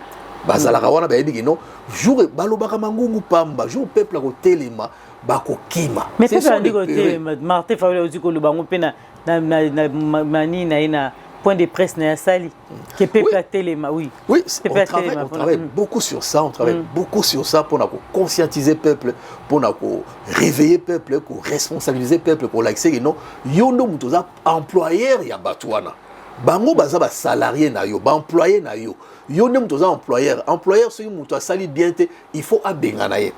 bazalaka wana ba yebi non jour balobaka mangungu pamba jour peuple a kotelema ba ko kima mais c'est ça dit côté Martin Fayulu aussi ko lobango pe na mani na point de presse na sali que peuple a telema oui on travaille beaucoup sur ça on travaille beaucoup sur ça pour conscientiser peuple pour réveiller peuple pour responsabiliser peuple pour l'accès non yondo mutoza employeur ya batwana bango baza ba salarié na yo ba employé na yo yondo mutoza employeur ce muto sali bien te il faut abengana ye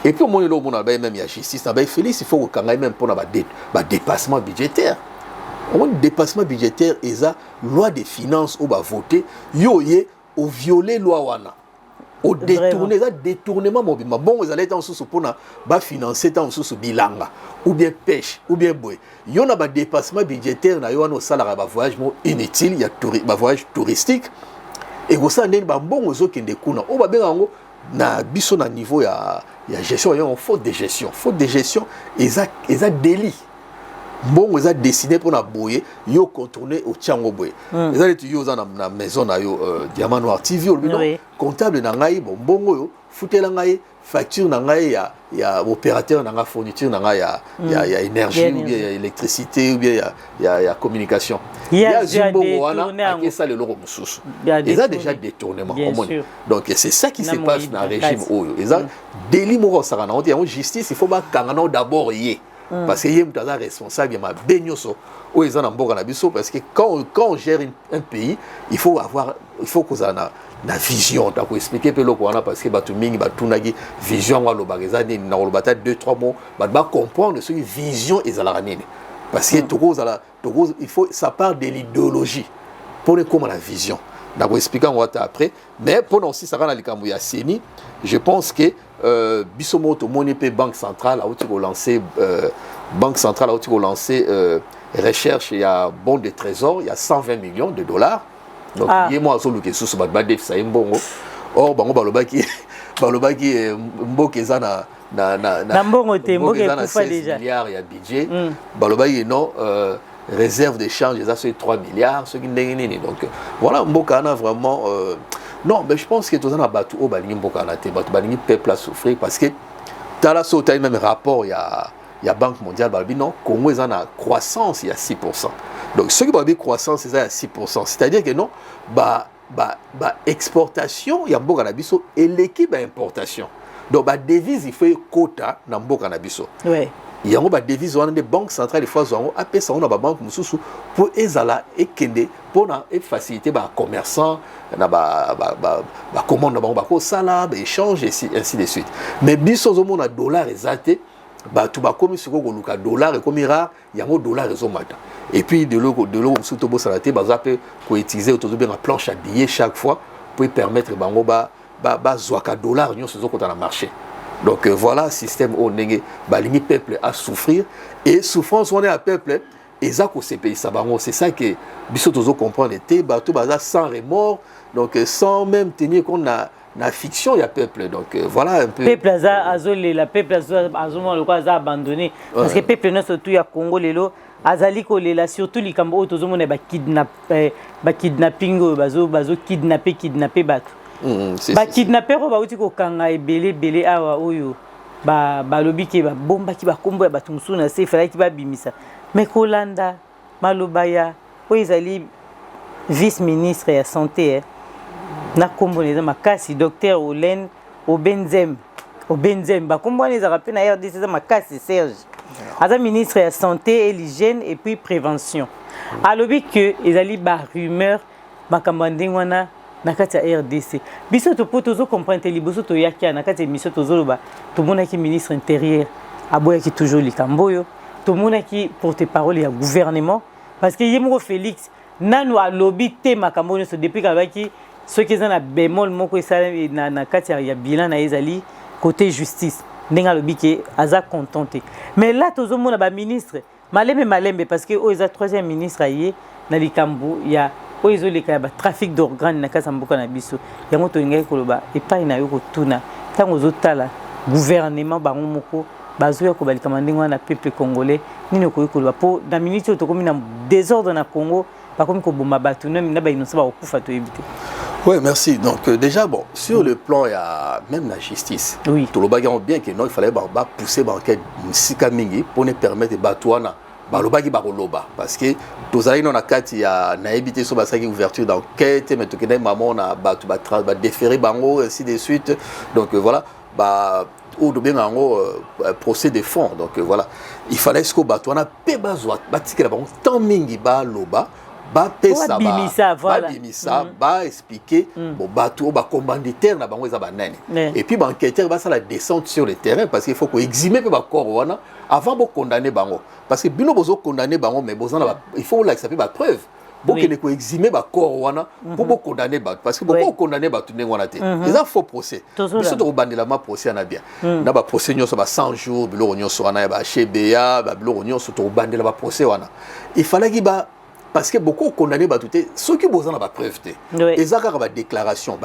et puis mon lo mona ba même ya justice na ba Félix il faut que kanga même pour na ba dépassement budgétaire on dépassement budgétaire et ça loi des finances ou ba voter yoyé au violer loi wana au détourner ça détournement mobima bon ils allaient en sous pour na ba financer tant sous bilanga ou bien pêche ou bien boy yona ba dépassement budgétaire na yo no salaire ba voyage mo inutile ya ba voyage touristique et ko ça ndeni ba mbongo zo kende kuna o ba benga ngo na biso na niveau ya gestion ya faute de gestion eza délit bon ils ont dessiné pour na boyer yo contourner au tiango boyer ils ont dit yo na maison na yo Diamant Noir TV ou non comptable na ngai bongo yo futela ngai facture na ngai ya opérateur na ngai fourniture na ngai ya énergie ou bien électricité ou bien ya communication il y a zimbo wana et ça le loro mususu ils ont déjà détournement donc c'est ça qui se passe dans le régime oyo ils ont délit moko sakana on dit en justice il faut ba kangana d'abord yé parce que yé mutaza responsable ma benyoso ou ils ont mboka na biso parce que quand on gère un pays il faut que ça na vision ta ko expliquer pe loko wana parce que batu mingi batunaki vision wa lo bageza ni na lo bata 2-3 mots ba comprendre ce vision ezala nini parce que il faut ça part de l'idéologie pour les comment la vision na ko expliquer on va après mais pour aussi ça kana likambo ya seni je pense que bisomoto monipe banque centrale a outi ko lancer recherche il y a bon de trésor il y a 120 millions de dollars donc il y a moi solo que sous ba def ça mbongo or bango balobaki mboke eza na mbongo te mboke kufa déjà milliards ya budget balobaki non réserve d'échange ça c'est 3 milliards ce qui ndengini donc voilà mboka na vraiment non mais je pense que tous en batu o balingi mboka na te batu balingi peuple à souffrir parce que tala so ta même rapport il y a Banque mondiale balbi non Congo est en croissance il y a 6%. Donc ce qui va dire croissance c'est à 6%, c'est-à-dire que non exportation il y a mboka na biso et l'équipe importation. Donc devise il fait quota na mboka na biso. Ouais. Il y a une devise des banques centrales des fois on appelle ça on a banque mususu pour ezala et kende pour na faciliter ba commerçant na ba commande ba ko sala ba échange ainsi de suite. Mais biso zo mona dollar exacté ba tu ba comme siko ko luka dollar et comme rare il y a un dollar zo mata. Et puis de l'eau mususu to bo salaté ba zape ko utiliser autour de la planche à billets chaque fois pour permettre bango ba zwaka dollar nyo zo ko dans le marché. Donc voilà, système au nenge, balini peuple à souffrir et souffrance on est à peuple et ça que ces pays sabango c'est ça que bisotozo comprendre était bateau baza sans remords donc sans même tenir compte na fiction il y a peuple donc voilà un peu peuple azolé la peuple azoma le quoi abandonné parce que peuple non surtout ya Congo lelo azali kolela surtout likambo otozomona ba kidnapping bazo kidnapper bato ba kidnapper ba uti ko kanga ebele awa oyo ba lobi ke ba bomba ki ba kombo ya batu musuna se fera ki ba bimisa mais kolanda malobaya o ezali vice ministre ya santé na kombo neza makasi docteur Olen Obenzem ba kombo neza rapena RDC za makasi Serge aza ministre ya santé et l'hygiène et puis prévention alobi que ezali ba rumeur makambanding wana nakati ya RDC biso to potozo comprendre liboso to yakia nakati émission tozoloba to mona ki ministre intérieur aboya ki toujours likamboyo to mona ki porte-parole ya gouvernement parce que yemoko Félix nanu alobi te makambo nyonso depuis kabaki soki eza na bémol moko esala na kati ya bilan na ezali côté justice ndenge alobi ke aza contenté mais là tozomona ba ministre malembe parce que oyo eza troisième ministre aye na likambo ya oyo ezoleka ya batrafic d'organe na kati ya mboka na biso yango tolingaki koloba epai na yo kotuna ntango ozotala gouvernement bango moko bazoya kobalikama ndenge wana peuple congolais nini okoki koloba mpo na minute oyo tokomi na désordre na Congo bakomi koboma bato na bainonsa bakokufa toyebi te. Oui, merci. Donc déjà, bon, sur le plan, il y a même la justice. Oui. Tout le bagage bien que non, il fallait pousser l'enquête Sikamingi pour nous permettre de batouana. Balobagi baroloba parce que tous les gens il y a évité sur la ouverture d'enquête mais tout que maman on a déféré bango ainsi de suite donc voilà ou de bien en gros procès de fond donc voilà il fallait ce que batouana pe bazwa batiki la bango tant mingi ba loba ba pesa ba bimisa ba expliquer bon bateau ba commanditaire na bango eza banani et puis banquêteur ba ça la descente sur le terrain parce qu'il faut ko exhumer pe ba corps wana avant de condamner bango parce que bino bozo condamner bango mais bozana il faut l'accepter ba preuve pour que ne ko exhumer ba corps wana pour condamner ba parce que beaucoup condamner ba tout ngona te ils a faux procès biso to bandela ma procès na bien na ba procès nyoso ba 100 jours bilo nyoso wana ba CBA ba bilo nyoso to bandela ba procès wana il fallait qu'il ba parce que beaucoup condamnés batouté ceux qui besoin la preuve et ça car déclaration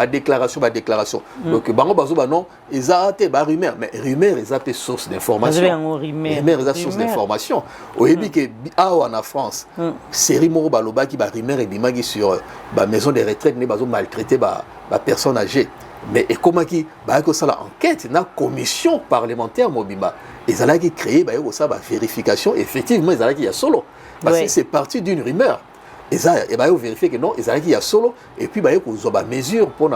donc bango bazo ba non ils a été ba rumeur mais rumeur ils a été source d'information rumeur ils a source d'information au début que en France série moro baloba qui ba rumeur et bimagi sur ba maison de retraite ne bazo maltraiter ba personne âgée mais et comment qui ba que ça la enquête na commission parlementaire mobimba ils allaient qui créer ba yo ça ba vérification effectivement ils allaient qui y a solo parce que c'est parti d'une rumeur. Et ça, il va vérifier que non, il y a solo. Et puis, il y a des mesures pour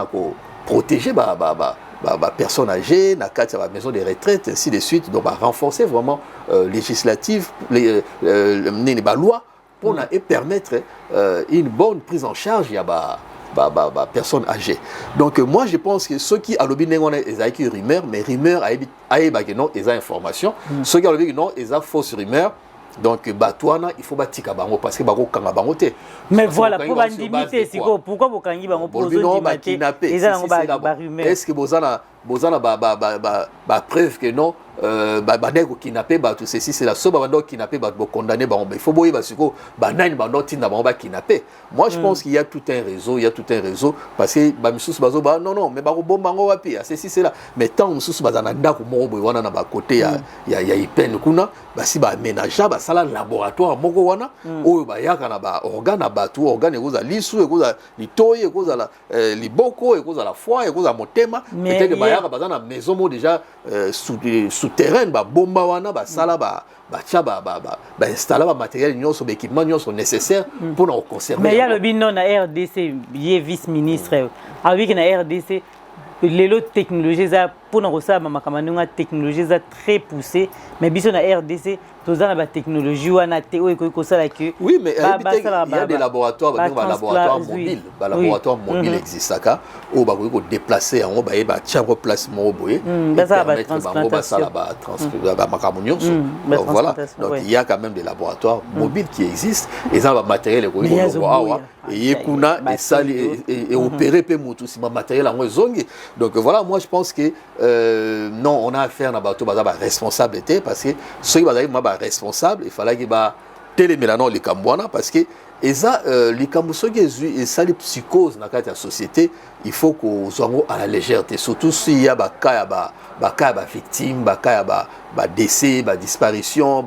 protéger les personnes âgées, la maison de retraite, ainsi de suite. Donc, renforcer vraiment législative, les lois pour permettre une bonne prise en charge de la personne âgée. Donc, moi, je pense que ceux qui ont des rumeurs, mais rumeurs, ils ont des informations. Ceux qui ont des non, ils ont fausses rumeurs. Donc batouana il faut batika bango parce que bango kanga bango te mais voilà pour bandimiter siko pourquoi bokangi bango pour dimiter est-ce que bozana preuve que non bandeko kidnapper bato ceci c'est la soba bandeko kidnapper bato condamner bango il faut boyer basiko banani bandoko tinda bango ba kidnapper moi je pense qu'il y a tout un réseau parce que ba misusu bazo ba non mais ba bomba bango wapi ceci c'est là mais tant misusu bazana ndako moko boy wana na ba côté ya ipene kuna basi ba aménager ba sala laboratoire moko wana oyo ba yaka na ba organe bato organe ekoza lisu ekoza litoyi ekoza la liboko ekoza la foie ekoza motema peut-être ba yaka bazana maison mo déjà souterrain ba bomba wana ba sala ba installer ba matériel nyonso ba équipement nyonso nécessaire pour nous conserver mais il y a le bino na RDC yé vice ministre avec na RDC les lots technologies ça pour nous ressortir ma technologie ça très poussée mais biso na RDC tous dans la technologie ou na théo et que ça là que oui mais il y a des laboratoires laboratoires mobiles laboratoire mobile existe ça où ba ko déplacer en ba chambre placement boye ça va transplantation voilà donc il y a quand même des laboratoires mobiles qui existent et ça va matériel ko et kuna et ça et opérer pe mutu si matériel en zongi donc voilà moi je pense que non on a affaire à bateau responsabilité parce que ceux qui va responsable il fallait qu'il va télémélanon les cambouana parce que et ça les cambouans et ça les psychoses dans la société il faut qu'on soit à la légèreté surtout s'il y a cas victime cas décès disparition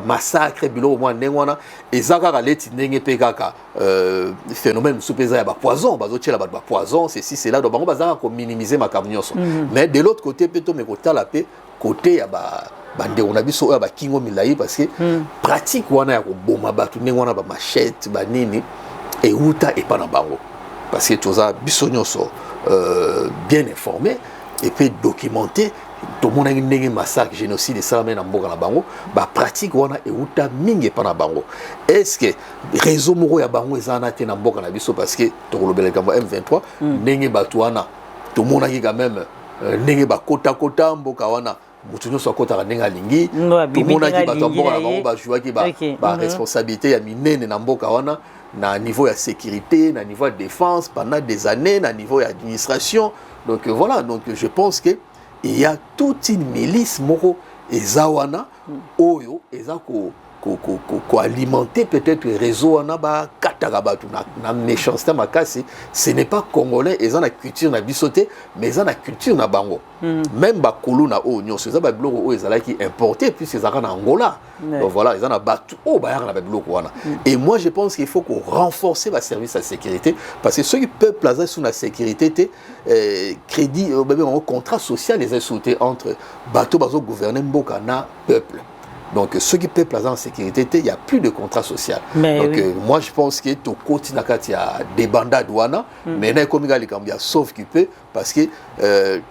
massacre bilo moi nengwana et ça car les tinenge pekaka phénomène sous pesant poison bazotiela poison c'est là donc on va minimiser ma camionso mais de l'autre côté plutôt mais côté la paix côté ya bande on a biso ba kingo milai parce que pratique wana ya ko boma batu nengwana ba machette ba nini et uta et pas na bango parce que tout ça biso nyonso bien informé et puis documenté tout le monde a une massacre génocide et ça na mboka na bango ba pratique wana e uta mingi pa na bango est-ce que réseau moko ya bango ezana te na mboka na biso parce que to kolobela kamba M23 ndenge batu wana tout le monde a quand même ndenge ba kota mboka wana mutu nyonso akotaka ndenge alingi tomonaki bato ya mboka na bango bazwaki baresponsabilité ya minene na mboka wana na niveau ya sécurité, na niveau de défense pendant des années, na niveau d'administration. Donc voilà, donc je pense que il y a toute une milice moko ezawana oyo ezako ko alimenter peut-être réseau wana ba kataka batu na méchanceté makasi. Ce n'est pas congolais, ils ont la culture na bisoté, mais ils ont la culture na bango. Même ba kulu na o nyonso ça ba biloko o ezala qui importé puis c'est en Angola. Donc voilà, ils ont la batu o ba na ba biloko wana. Et moi je pense qu'il faut qu'on renforce les services de sécurité parce que ceux qui peuvent placer sous la sécurité crédit même un contrat social les sauté entre bateau bazo gouverner mboka na peuple. Donc, ceux qui peuvent placer en sécurité, il n'y a plus de contrat social. Mais donc, oui. Moi, je pense que tout côté, il y a des bandats douana, mais il y a comme il y a sauf qui peut, parce que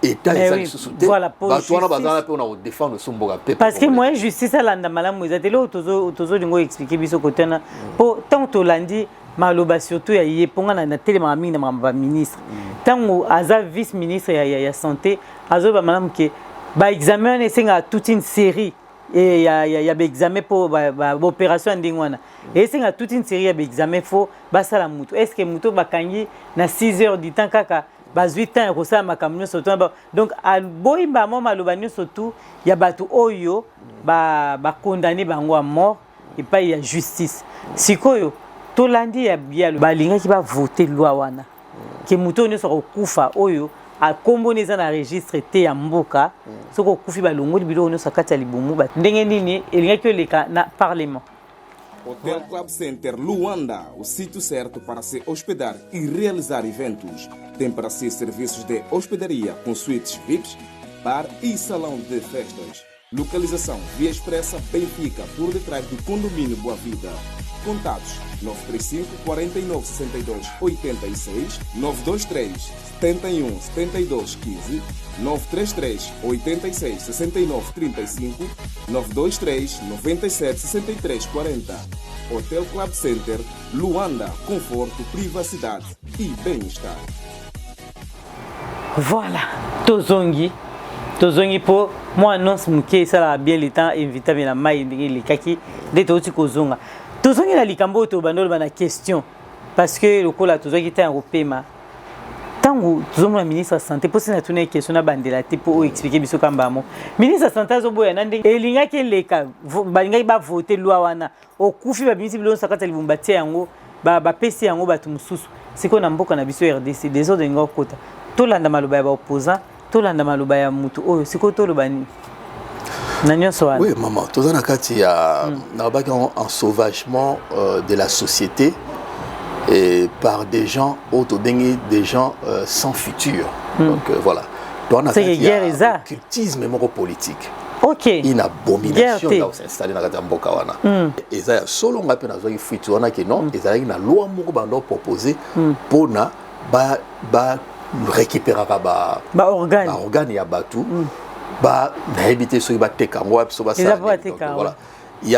l'État est sous-soutenu. Voilà, pour défendre son peuple. Parce que moi, justice, à l'andamala, vous êtes là, vous expliquer, vous côté, pour tant que l'andi, maloba surtout, il y a pour la télémamie, le ministre. Tant que vice-ministre, il y a santé, madame, que, examen, c'est toute une série. Et il y a des examens pour l'opération ndingwana. Et c'est toute une série d'examens pour basala muto. Est-ce que muto bakangi na 6 heures du temps kaka ba 8 ans ko sa makamnyo soto. Donc al boyimba mo malobanyo surtout il y a batu oyo ba condamné bango à mort et pas il y a justice. Sikoyo to landi ya bia ba linga ki ba voter loi wana. Ke muto nyo so kufa oyo a comboneza na registre te ya mboka soko kufi balongo libilo ono sakati ya libumu ba ndenge nini elinga que leka na parlement. Hotel Club Center Luanda, o sítio certo para se hospedar e realizar eventos. Tem para si serviços de hospedaria com suítes VIPs, bar e salão de festas. Localização Via Expressa Benfica, por detrás do condomínio Boa Vida. Contatos 935 49 62 86, 923 71 72 15, 933 86 69 35, 923 97 63 40. Hotel Club Center Luanda, conforto, privacidade e bem-estar. Voilà, Tozongi pour moi annonce que ça va bien le temps invité à la maille les kaki de toti kozonga. Tozongi na likambo to bandol bana question parce que le kola tozongi était en paiement. Tango tozomona ministre de santé pour se na tuna question na bandela te pour expliquer biso kambamo. Ministre de santé azoboya na ndenge elinga ke leka balinga ba voter loi wana okufi ba ministre bilon sakata libumbati yango ba pesi yango batu mususu. Siko na mboka na biso RDC des autres ngo kota. Tolanda maloba ya ba opposant tolanda maloba ya mutu oyo siko toloba ni oui maman toza na kati ya en sauvagement de la société et par des gens des gens sans futur. Donc voilà c'est guerre occultisme politique. OK une abomination là où s'installer na kati ya mboka wana eza ya solo ngape na zoki futur wana ke non ezalaki na loi moko bando proposer pona ba récupérer organe ya batu ba n'habiter sur ba tekango voilà il y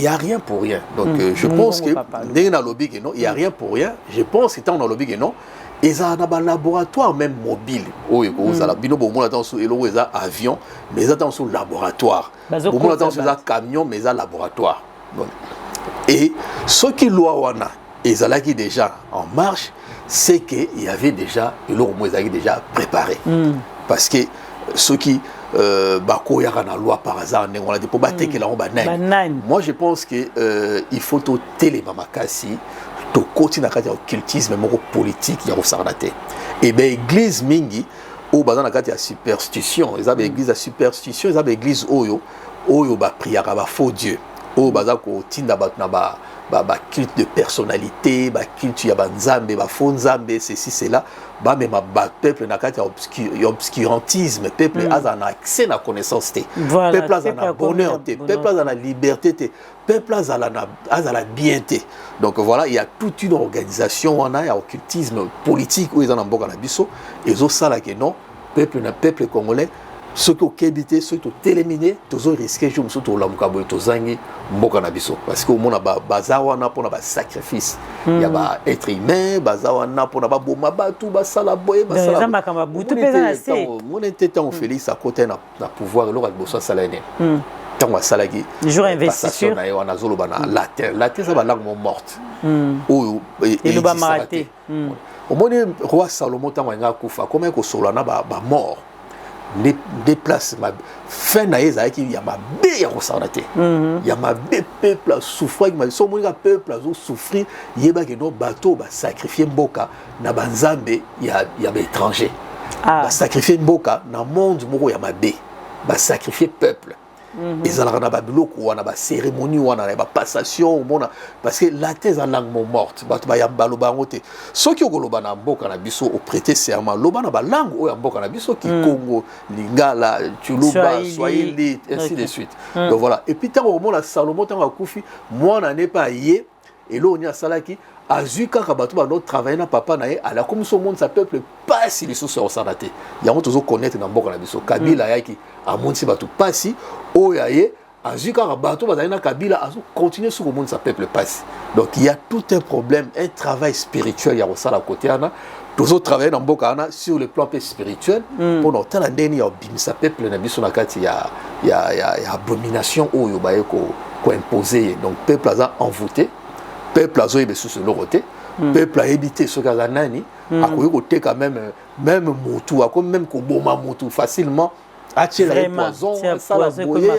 a rien pour rien donc je pense que dans le lobby que non il y a rien pour rien je pense que dans le lobby que non ils ont un laboratoire même mobile oyo ko za la bino bo mona dans sur elo eza avion mais ils attendent sur laboratoire bo mona dans sur camion mais ça laboratoire et ce qui loi wana ezalaki déjà en marche c'est qu'il y avait déjà déjà préparé parce que ceux qui bako ya na loi par hasard on a dit pour battre que la moi je pense que il faut tout télémamakasi to continuer à faire occultisme même politique ya osarnaté et ben église mingi au bazana na kati ya superstition ils avaient église à superstition ils avaient église oyo ba prière ba faux dieu au bazako tinda batna ba culte de personnalité, culte ya banzambe, faux nzambe, ceci cela, même peuple na kati obscurantisme, peuple a un accès na connaissance té, peuple a un bonheur té, peuple a la liberté té, peuple a la bienté. Donc voilà, il y a toute une organisation on a occultisme politique où ils en mboka na biso, et zo sala que non, peuple congolais ceux qui ont québité, ceux qui ont éliminé, tous ont risqué, je me suis dit, tous ont mboka na biso parce que au monde bazawana pour na sacrifice il y a être humain bazawana pour na boma batu basala boye basala mon était en Félix à côté na pouvoir le roi de bosso salane tant wa salaki jour investiture na wana zolo bana la terre ça va langue morte et le bamaraté au monde roi Salomon tant wa kufa comment ko solana ba mort déplace ma fin na ezaki ya mabe ya kosarate ya mabe peuple a souffrir ma so monika peuple a souffrir yeba ke no bateau ba sacrifier mboka na banzambe ya étranger ba sacrifier mboka na monde moko ya mabe ba sacrifier peuple ezalaka na babiloko wana ba cérémonie wana na ba passation mona parce que la thèse en langue morte bato ba yamba loba ngote soki okoloba na mboka na biso au prêter serment loba na ba langue o ya mboka na biso ki Congo Lingala Tshuluba Swahili ainsi de suite donc voilà et puis tant au mona Salomon tant akufi moi na n'est pas yé et là on y a salaki azuka kabato ba no travailler na papa na ye ala comme ce monde sa peuple pas si les choses sont santé yango tozo connaître na mboka na biso Kabila yaki a monti bato pas si oyaye azuka kabato ba na Kabila a continuer sur le monde sa peuple pas donc il y a tout un problème un travail spirituel ya rosala côté ana tozo travailler na mboka ana sur le plan spirituel pour notre la dernière sa peuple na biso na kati ya abomination oyo ba ko imposer donc peuple a envoûté peuple a zoé sous le roté peuple a évité ce cas nani a côté quand même motu comme même ko boma motu facilement attirer poison ça la boyer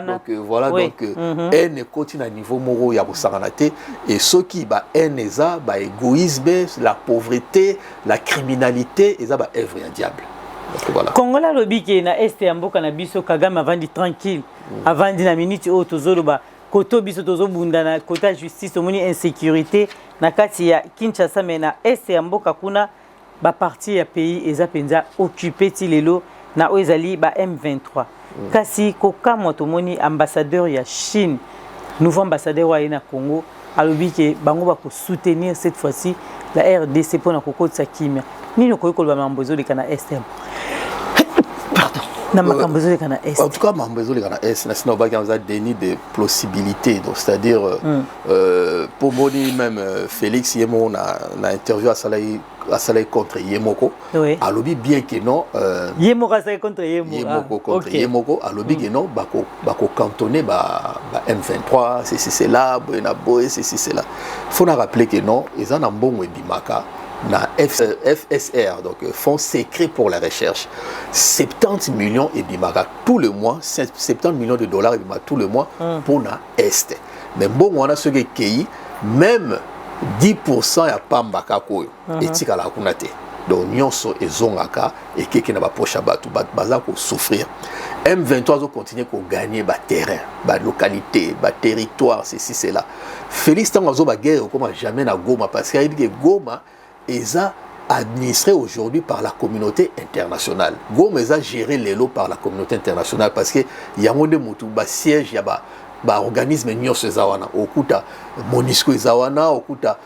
donc voilà donc elle continue à niveau moro ya bosanganate et ceux qui ba eneza ba égoïsme la pauvreté la criminalité eza ba œuvre ya diable donc voilà Kongola lobiki na este ya mboka na biso Kagame avandi tranquille avandi na minute o tozoloba koto biso tozobunda na kota justice omoni insécurité na kati ya Kinshasa mena este ya mboka kuna ba parti ya pays eza penza occupé ti lelo na oezali ba M23 kasi kokamwa tomoni ambassadeur ya Chine nouveau ambassadeur wa na Congo alobi ke bango ba ko soutenir cette fois-ci la RDC pour na kokotsa kimia nino koyiko ba mambozo de kana STM na makambozo de kana S en tout cas mambozo de kana S na sino ba kanza déni de possibilités donc c'est-à-dire pour moni même Félix Yemo na interview à Salai contre Yemoko alobi bien que non Yemoko contre Yemoko contre Yemoko alobi que non bako cantonner ba M23 c'est là boena boy c'est là faut na rappeler que non ils en mbongo ebimaka na FSR donc fonds secret pour la recherche 70 millions ebimaka tout le mois 70 millions de dollars ebimaka tout le mois pour na est mais bon on a ce qui même 10% ya pambaka koyo etikala kuna te donc nyonso ezongaka et keke na ba pocha batu baza ko souffrir M23 zo continuer ko gagner ba terrain ba localité ba territoire c'est là Félix tango zo ba guerre comme jamais na Goma parce qu'il dit que Goma eza administré aujourd'hui par la communauté internationale Goma eza géré lelo par la communauté internationale parce que yango de mutu ba siège ya ba organisme nyonso ezawana okuta Monisco ezawana okuta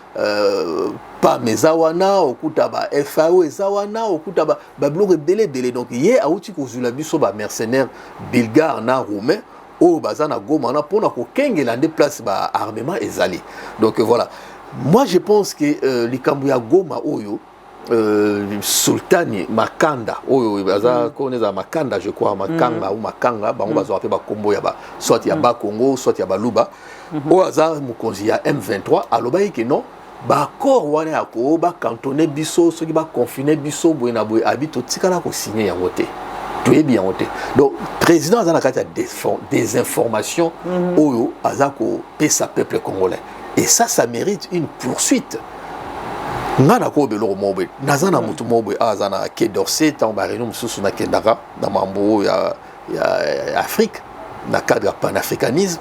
PAM ezawana okuta ba FAO ezawana okuta ba bloc belé donc yé auti kozula biso ba mercenaires bulgares na roumains o bazana Goma na pona ko kengela de place ba armement ezali donc voilà moi je pense que likambu ya Goma oyo Sultani Makanda oyo baza koneza Makanda je crois Makanga ou Makanga bango bazo apé ba kombo ya ba soit ya ba Congo soit ya ba Luba o aza mukonzi ya M23 aloba yiki non ba accord wana ya ko ba cantonner biso soki ba confiner biso boye na boye habito tikala ko signer yango te to yebi yango te donc président azana kati ya des informations oyo aza ko pesa peuple congolais et ça mérite une poursuite ngana ko beloko mobe nazana mutu mobe azana ke d'Orsay tant ba réunion mususu na kendaka na mambo ya Afrique na cadre panafricanisme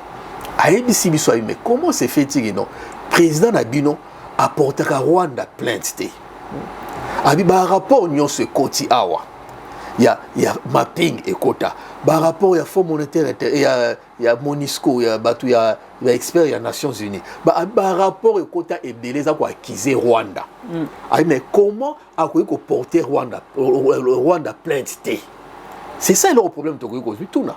ayebisi biso mais comment c'est fait non président Nabino apporte ka Rwanda plainte te abi ba rapport nyonso koti awa ya mapping ekota ba rapport ya Fonds monétaire ya Monisco ya batu ya expert ya Nations Unies ba rapport ekota ebeleza ko accuser Rwanda mais comment akoki ko porter Rwanda plainte te C'est ça le problème de tout là.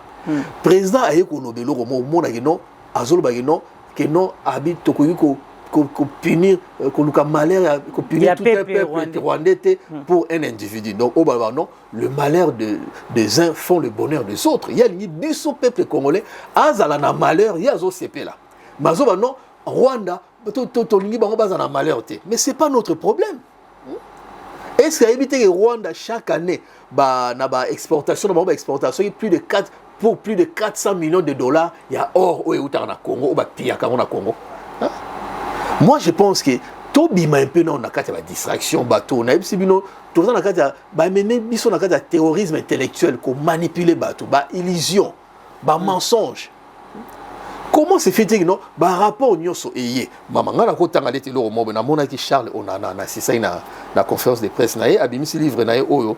Président a eu qu'on obélo comme au monde qui non azolo bagino que non habite tokuyiko qu'on punir qu'on nous malheur qu'on punir tout un peuple rwandais pour un individu. Donc au bas non le malheur des uns font le bonheur des autres. Il y a une biso peuple congolais azala na malheur il y a zo CP là. Mazo non Rwanda to lingi bango bazana malheur té. Mais c'est pas notre problème. Est-ce qu'il y a évité que Rwanda chaque année exportation pour plus de 400 millions de dollars, il y a or au Congo, au Congo. Moi, je pense que tout bima un peu dans la distraction, bateau, on a tout le terrorisme intellectuel, qu'on manipule bateau, illusion, mensonge. Comment se fait-il non rapport nyoso eye mama ngala ko tanga leti lo mo na mona ki Charles Onana na c'est ça na conférence de presse na ye abimisi livre na ye oyo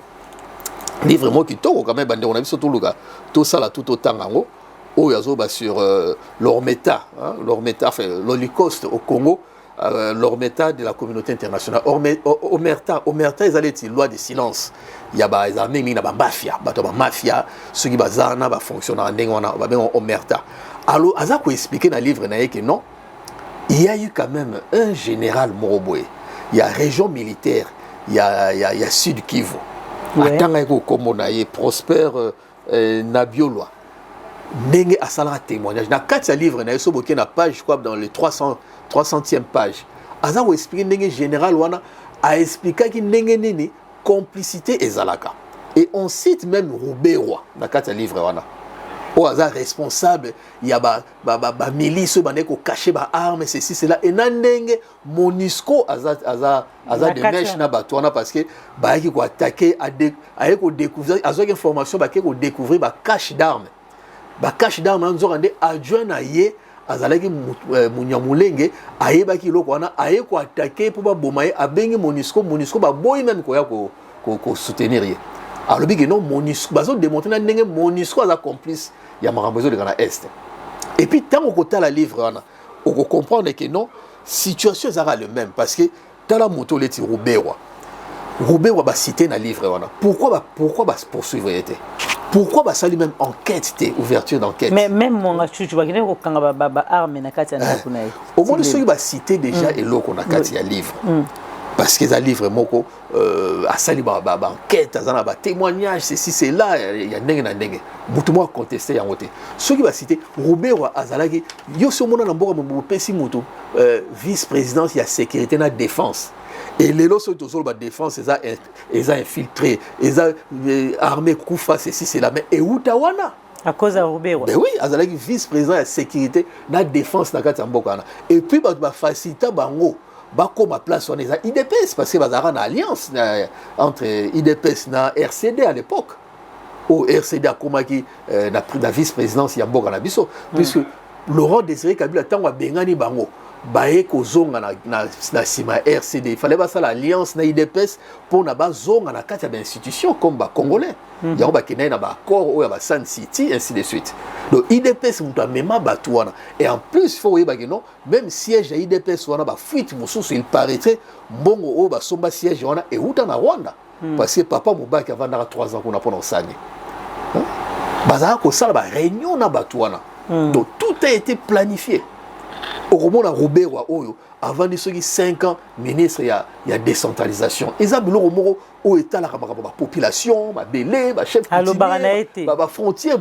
livre mo ki toko quand même bande on a biso tout luka tout ça là tout autant ngo oyo azo ba sur l'Ormeta enfin l'Holocauste au Congo l'Ormeta de la communauté internationale Omerta ils allaient loi de silence il y a ba ezamé ni na ba mafia ceux qui bazana ba fonctionner ndengona ba ben Omerta. Alors, Azako expliqué dans le livre que non, il y a eu quand même un général Moroboé. Il y a région militaire, il y a Sud Kivu. Attends, comme on a Prosper Nabiolwa. Nenge Asala témoignage. Dans 4 livres, il y a une page, je crois, dans le 300e page. Azako expliqué que général Wana a expliqué que Nenge complicité et Zalaka. Et on cite même Rouberoy dans 4 livres Wana. Au hasard responsable, il y a milice qui caché des armes, ceci, cela. Et nandenge Monisco aza de mèche na batouana parce que qui ko attaquer a découvrir azo information qui ko découvrir cache d'armes. Cache d'armes on zorande adjoint na ye azalaki munyamulenge ayeba ki loko wana aye ko attaquer pour ba bomaye abengi Monisco ba boy même ko ya ko soutenir ye. Alors, non, Monisco, ils ont démontré que Monisco est complice. Il y a un besoin de la Est. Et puis, tant qu'on a la livre, on comprend que non, la situation est la même. Parce que dans la moto, il y a Rouberoy va citer dans le livre. Pourquoi poursuivre? Pourquoi ça lui même enquête, ouverture d'enquête? Mais même mon tu vois qu'il y a des armes dans la au moins, ceux qui va citer déjà et l'eau qu'on a il y a livre. Parce que les livres moko à sali enquête azana témoignage ceci c'est là il y a ndenge mutu mo contester yango te ceux qui va citer Rouberoy azalaki yo so mona na mboka mo pesi mutu vice-présidence il y a sécurité na défense et les lots sont ba défense ils a infiltré ils a armé kufa ceci c'est là mais et utawana à cause de Rouberoy. Ben oui, azalaki vice-président de la sécurité na défense na kati mboka et puis ba faciliter bango comme à place on est IDPS parce que bazara une alliance entre IDPS et RCD à l'époque. Au RCD a comaki la vice-présidence ya mboka na biso puisque Laurent Désiré Kabila tango bengani bango baye ko zonga na sima RCD il fallait pas ça l'alliance na IDPS pour na ba zonga na kati ya institution comme ba congolais yango ba kenai na ba accord ou ya ba Sun City ainsi de suite. Donc IDPS muta mema batouana et en plus il faut yeba que non même siège à IDPS wana ba fuite mususu il paraîtrait mbongo o ba somba siège wana et uta na Rwanda parce que papa Mubaki avant na 3 ans qu'on a pendant sani bazara ko sala ba réunion na batouana donc tout a été planifié. Au moment de Rouberoy, avant de 5 ans, ministre, il y a décentralisation. Ils ont dit où est la population, la belé, la chef coutumier, la frontière,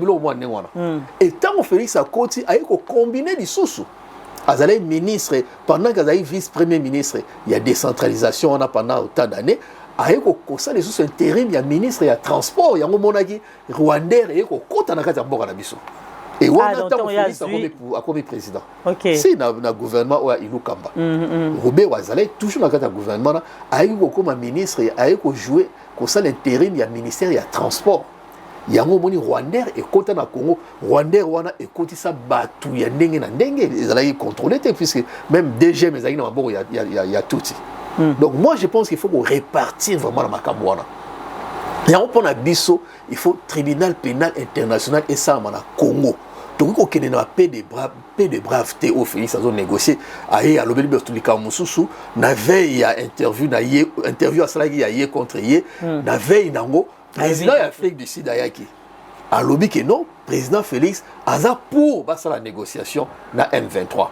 et tant on fait ça, il y a combiné des sous. Azalé ministre, pendant qu'ils avaient vice-premier ministre, il y a décentralisation pendant autant d'années. Il y a des sous intérim, il y a ministre, il y a transport, il y a un Rwandais, il y a un côté dans le et on a comme président. Si dans le gouvernement ou à Ilukamba, Rouberoy Azalé toujours dans le gouvernement, a eu comme ministre, a eu joué comme ça l'intérim, il y a ministère, il y a transport. Il y a un Rwandais et côté dans Congo, Rwandais wana et côté ça batou, il y a ndenge, ils allaient contrôler puisque même DG mais il y a tout. Donc moi je pense qu'il faut qu'on répartir vraiment la Makamwana. Il y a un point à Bisso, il faut tribunal pénal international et ça à Congo. Donc il y a paix de braveté au Félix à négocier. Aïe à l'obéli bertulika mususu, na veille à interview à cela qui a contre hier, na veille nango président de l'Afrique du Sud ayaki. alobi que non président Félix aza pour la négociation na M23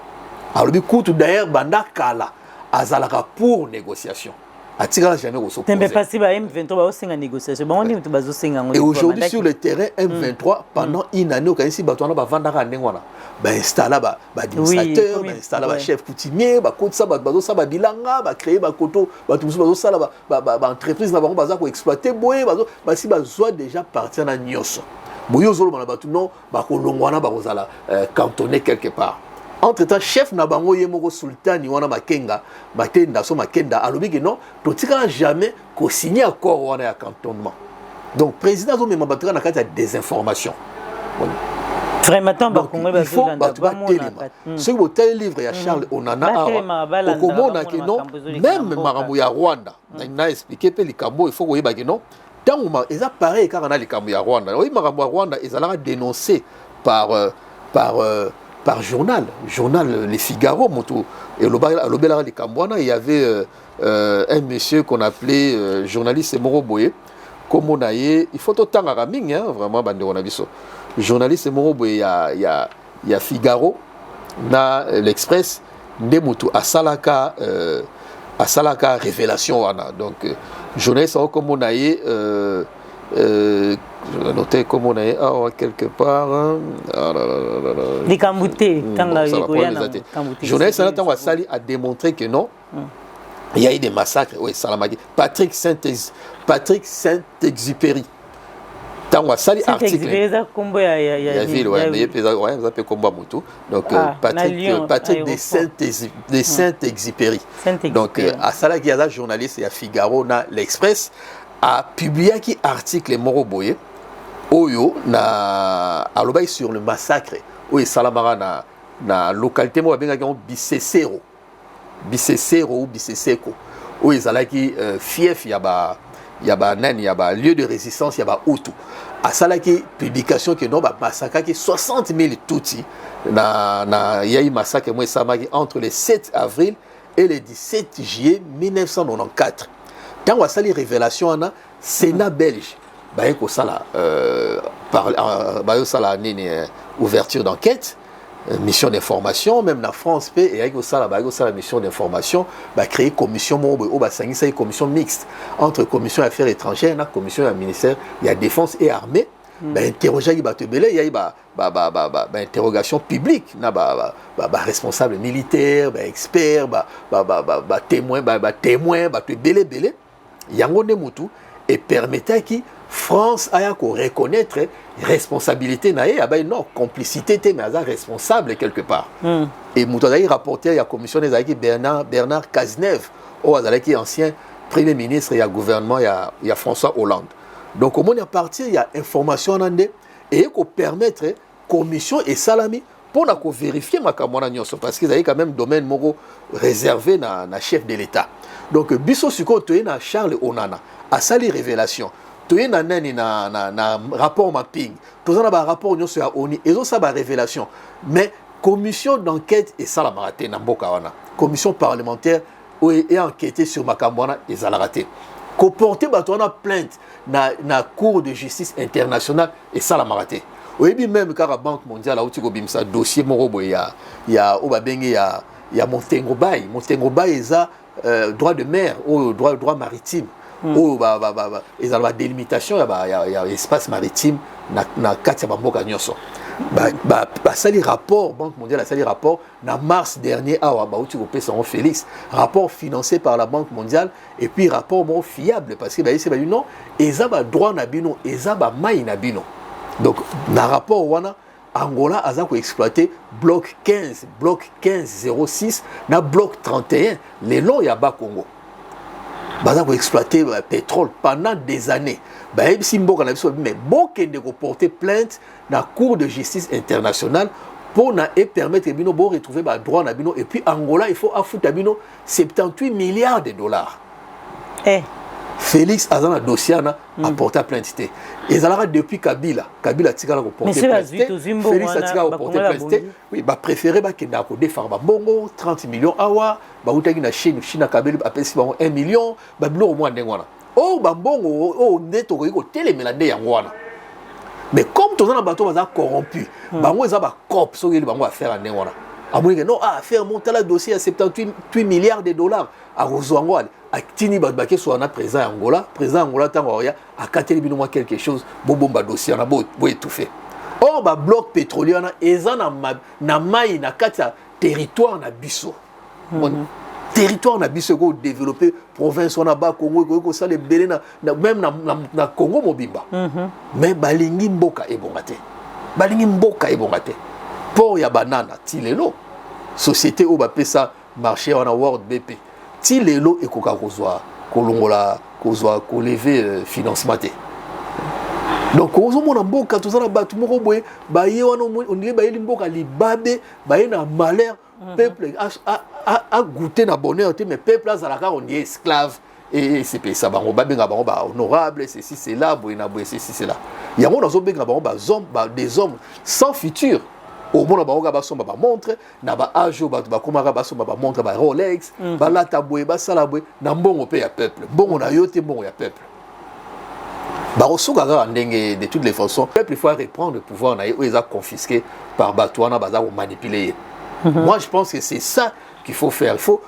alobi kutu d'ailleurs banda kala azalaka pour négociation atikala jamais ko s'opposer tembe pasi ba M23 ba osenga négociation ba on bazo senga ngo et aujourd'hui sur le terrain M23 pendant une année au Kanisi batona ba vandaka ndengwana ba installa ba administrateur ba installa ba chef coutumier ba kotsa ba bazo sa ba bilanga ba créer ba koto ba tout bazo sala ba entreprise na bango baza ko exploiter boye bazo ba si bazo déjà partir na nyonso boyo zolo bana batu non ba ko longwana ba kozala cantonné quelque part. Entre-temps, chef Nabango Yemoko Sultani wana makenga batenda so makenda alobi que non totika jamais ko signer accord wana ya cantonnement. Donc président zo mema bataka na kati ya désinformation. Vraiment ba Congo ba Zolanda ba telema. Ce que botel livre ya Charles Onana awa okomona que non même makambo ya Rwanda na expliquer pe likambo il faut ko yeba que non tant eza pareil car on a likambo ya Rwanda. Oui makambo ya Rwanda ezalaka dénoncé par journal Les Figaro moto et l'obela les Cambouana il y avait un monsieur qu'on appelait journaliste Moro Boye comme on a il faut autant à Raming hein vraiment bande on a vu ça journaliste Moro Boye il y a Figaro na l'Express des moto à Salaka révélation wana donc journaliste comme on a je vais noter comme on est quelque part. Les Camboutés, journaliste a démontré que non, il y a eu des massacres. Oui, Salamagui. Patrick Saint-Exupéry. Article. Donc Patrick de Saint-Exupéry. Donc à Salaki, il y a journaliste, il y a Figaro, l'Express a publié un article Moro Boye oyo na alobai sur le massacre oyo salamara na localité mo benga ki Bisesero ou Biseseko oyo ezalaki fief ya ba lieu de résistance ya ba Hutu asalaki publication que non ba massacre ki 60 000 Tutsi na yayi massacre mo samaki entre le 7 avril et le 17 juillet 1994. Tant que ça les révélations en a Sénat belge baeko sala sala nini ouverture d'enquête mission d'information même la France et baeko sala mission d'information ba créer commission mo ba sangisa commission mixte entre commission affaires étrangères na commission du ministère il y a défense et armée ba interroger ba tebele il y a ba interrogation publique na ba responsable militaire ba expert ba témoin ba tebele yango ne mutu et permettait que France ait reconnaître responsabilité naé abai non complicité mais responsable quelque part et mutu rapporté à la commission des acquis Bernard Cazeneuve au azalaki ancien premier ministre et à gouvernement il y a François Hollande donc au moins à partir il y a information en ande et ko permettre commission et salami pour na ko vérifier makamona nyonso parce que ça y quand même domaine moko réservé na chef de l'État. Donc biso siko toye na Charles Onana a sali révélation toye na nani na rapport mapping tozana ba rapport nyonso ya ONU ezo sa ba révélation mais commission d'enquête et ça la maraté na mboka wana commission parlementaire et enquêter sur makamwana et ça la raté ko porter bato na plainte na cour de justice internationale et ça la maraté oui même car la Banque mondiale a outi ko bimsa dossier moko boy ya obabengi ya Montengo Bay eza droit de mer ou droit maritime ou ils ont la délimitation il y a espace maritime na kati ya mboka nyonso sali rapport Banque mondiale a sali rapport na mars dernier awa ba uti ko pesa en Félix rapport financé par la Banque mondiale et puis rapport bon fiable parce que c'est non ezaba droit na bino ezaba mai na bino donc na rapport wana Angola a exploité bloc 1506 na bloc 31 les longs yaba Congo baza ko exploiter pétrole pendant des années ba si mboka na biso mais bokende ko porter plainte na cour de justice internationale pour na et permettre bino bo retrouver ba droit na bino et puis Angola il faut afouta bino 78 milliards de dollars Félix Azana dossier a porté plainte. Et ça depuis Kabila tika ko porter plainte. Félix tika ko porter plainte. Oui, ba préféré ba kenda ko défendre bongo 30 millions awa, ba utaki na Chine Kabila appelle si 1 million, ba bilo au moins ndengwana. Oh ba bongo oh ndeto ko telemela nde yangwana. Mais comme tous les bateaux sont corrompus, bango ils ont ba cop so ils bango à faire en ewala. Amoni non faire monter le dossier à 78 milliards de dollars à Rozwango à Tini Badbake soit na président Angola tango ya à kateli bino moi quelque chose bomba dossier na bo étouffé. Or ba bloc pétrolier na ezana na mai na kata territoire na biso. Territoire na biso ko développer province on a ba Congo ko ça les belé même na Congo mobimba. Mais balingi mboka ebongate. Balingi mboka ebongate. Port ya banana tilelo société au ba pesa marché on a World BP. Tilelo e koka kozwa kolongola kozwa ko lever financement té. Donc ozo mona mboka to zana batu moko boye ba ye wana on dirait ba ye mboka libabe ba ye na malheur peuple a goûté na bonheur mais peuple azalaka on est esclave et c'est ça bango ba benga bango ba honorable ceci c'est là boye na boye ceci c'est là yango nazo benga bango ba hommes des hommes sans futur au monde ba ba somba ba montre na ba ajo ba komaka ba somba ba montre ba Rolex ba lata boye ba sala boye na mbongo pe ya peuple mbongo na yote mbongo ya peuple ba osoka ndenge de toutes les façons le peuple il faut reprendre le pouvoir na ils a confisqué par batouana baza ou manipuler. Moi je pense que c'est ça qu'il faut faire. Il faut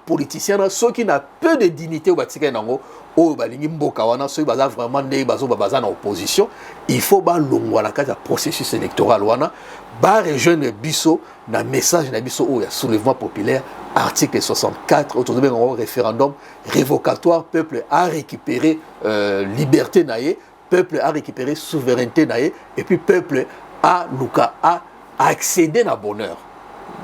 politiciens ceux qui n'ont peu de dignité au batika nango au balingi mboka wana ceux baza vraiment ndé bazo baza na opposition, il faut ba longwa na kata processus électoral wana ba rejoindre biso na message na biso o ya soulèvement populaire article 64 autour de un référendum révocatoire, peuple a récupéré liberté naie, peuple a récupéré souveraineté naie et puis peuple a accédé à bonheur.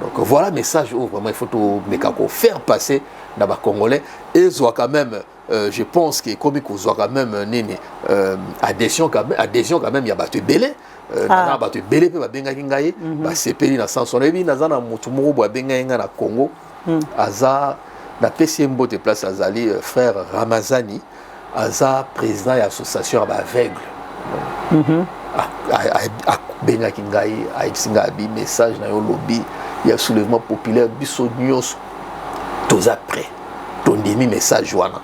Donc voilà le message où vraiment il faut tout faire passer dans les Congolais. Et quand même, je pense que comme il y a quand même adhésion quand même, il y a battu belé. Battu belé peut benga kingaye. C'est pays dans sens on est bien dans un mutumuro bois benga na Congo. Aza na PCMBO de place Azali frère Ramazani, Aza président de l'association aveugle. Benga kingaye a exingabi message na yo lobby. Il y a un soulèvement populaire, biso nyos, tous après, ton demi message wana.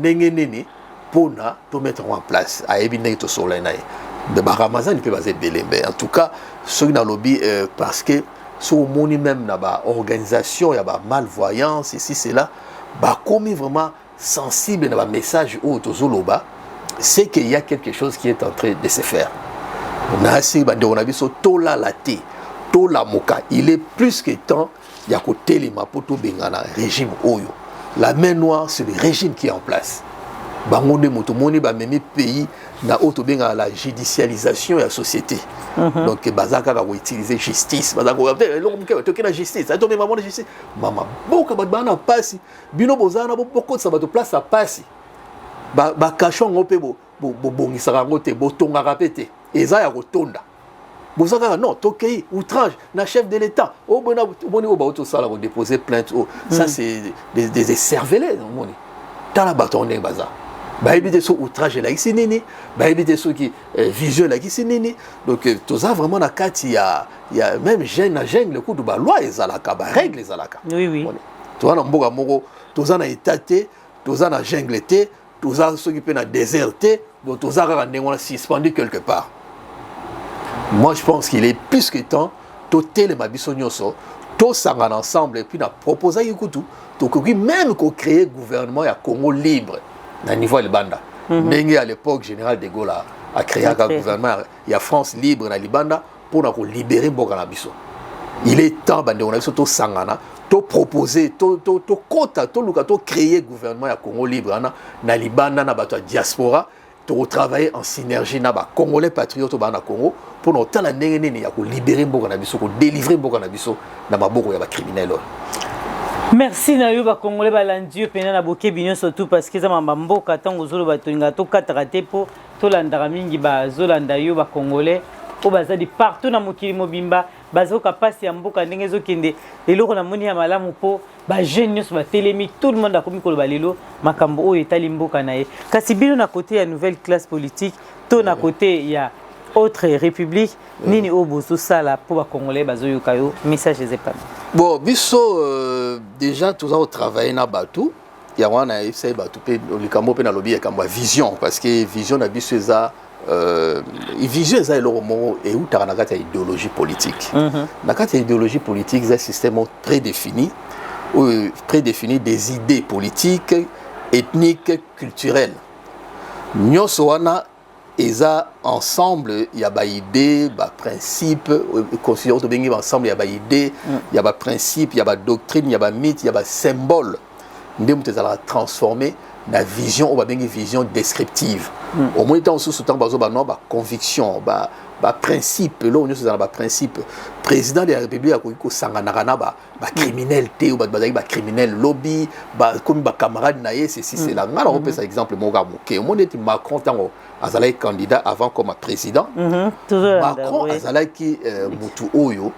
Nengeni pour na to mettre en place. A ebine to soleil na. De Baramazan il peut baser belembe. En tout cas, ceux qui dans lobby parce que sur moni même na ba organisation, il y a ba malvoyance ici c'est là, ba commis vraiment sensible na ba message au tozoloba, c'est qu'il y a quelque chose qui est en train de se faire. Na si ba de on a biso tola laté. La moka, il est plus que temps il y a côté les mapoto bengana régime oyo. La main noire c'est le régime qui est en place. Bangonde motomoni ba même pays na auto benga la judicialisation de la société. Donc bazaka va utiliser justice, bazaka va toquer la justice, ça tombe maman de justice. Mama boka bana passi, bino bozana boko ça va te place à passi. Ba kachon ngopé bo bongisa ngote bo tonga rapete. Eza ya rotonda. Non, toqué, outrage, na chef de l'État. Oh, bon, déposer plainte. Ça, c'est des cervelets. Dans la bâton, on est bazar. Bah, éviter ce outrage là, ici, nini. Bah, éviter ce qui vision là, ici, nini. Donc, tout ça, vraiment, la carte, il y a même gêne, le coup de la loi, les alaka, bah, règle les alaka. Oui, oui. Tout ça, mboga moro, tout ça, na étaté, tout ça, na jengleté, tout ça, ceux qui peuvent déserter, donc, tout ça, on a suspendu quelque part. Moi, je pense qu'il est plus que temps de les mabissonioso, tous s'en ensemble et puis de proposer même qu'on crée un gouvernement à Congo libre, à niveau de Banda. Nengue à l'époque, général de Gaulle a créé un gouvernement, il y a France libre dans Libanda pour libérer Boganabiso. Il est temps de s'en proposer, de créer un gouvernement à Congo libre dans Libanda, dans la diaspora. De travailler en synergie avec les Congolais patriotes au Congo pour nous libérer Mbokanabiso, pour délivrer Mbokanabiso dans les criminels. Merci na yo ba Congolais balandi pena na boke binyo surtout parce que ça mamba mboka tango zolo batonga to katarate po to landara mingi ba zolanda yo ba Congolais o bazali partout na mokili mobimba bazo kapasi ya mboka ndenge zo kende lelo na moni ya malamu po ba jeune nyos ba telemi tout le monde a komi koloba lelo makambo o etali mboka na ye kasi bino na côté ya nouvelle classe politique to na côté ya autre république nini o bozo sala po ba Congolais bazo yoka yo message ezepana. Bon biso déjà tous au travailler na batu ya wana essaye batu pe likambo pe na lobby ya kamba vision parce que vision na biso eza vision eza eloko moko eutaka na kati ya idéologie politique. Na kati ya idéologie politique eza système prédéfini des idées politiques, ethniques, culturelles. Nyonso wana eza ensemble ya ba idée, ba principe, considérons to bengi ensemble ya ba idée, ya ba principe, ya ba doctrine, ya ba mythe, ya ba symbole. Ndem tezala transformer la vision ou une vision descriptive. Au moins temps sous temps bazo ba non ba conviction ba principe là on est dans ba principe président de la République a ko sangana na ba criminalité ou ba criminel lobby ba comme ba camarade naie c'est là ngala on peut ça exemple mo ga moké au moins était Macron tango azalaki candidat avant comme président Macron azalaki mutu oyo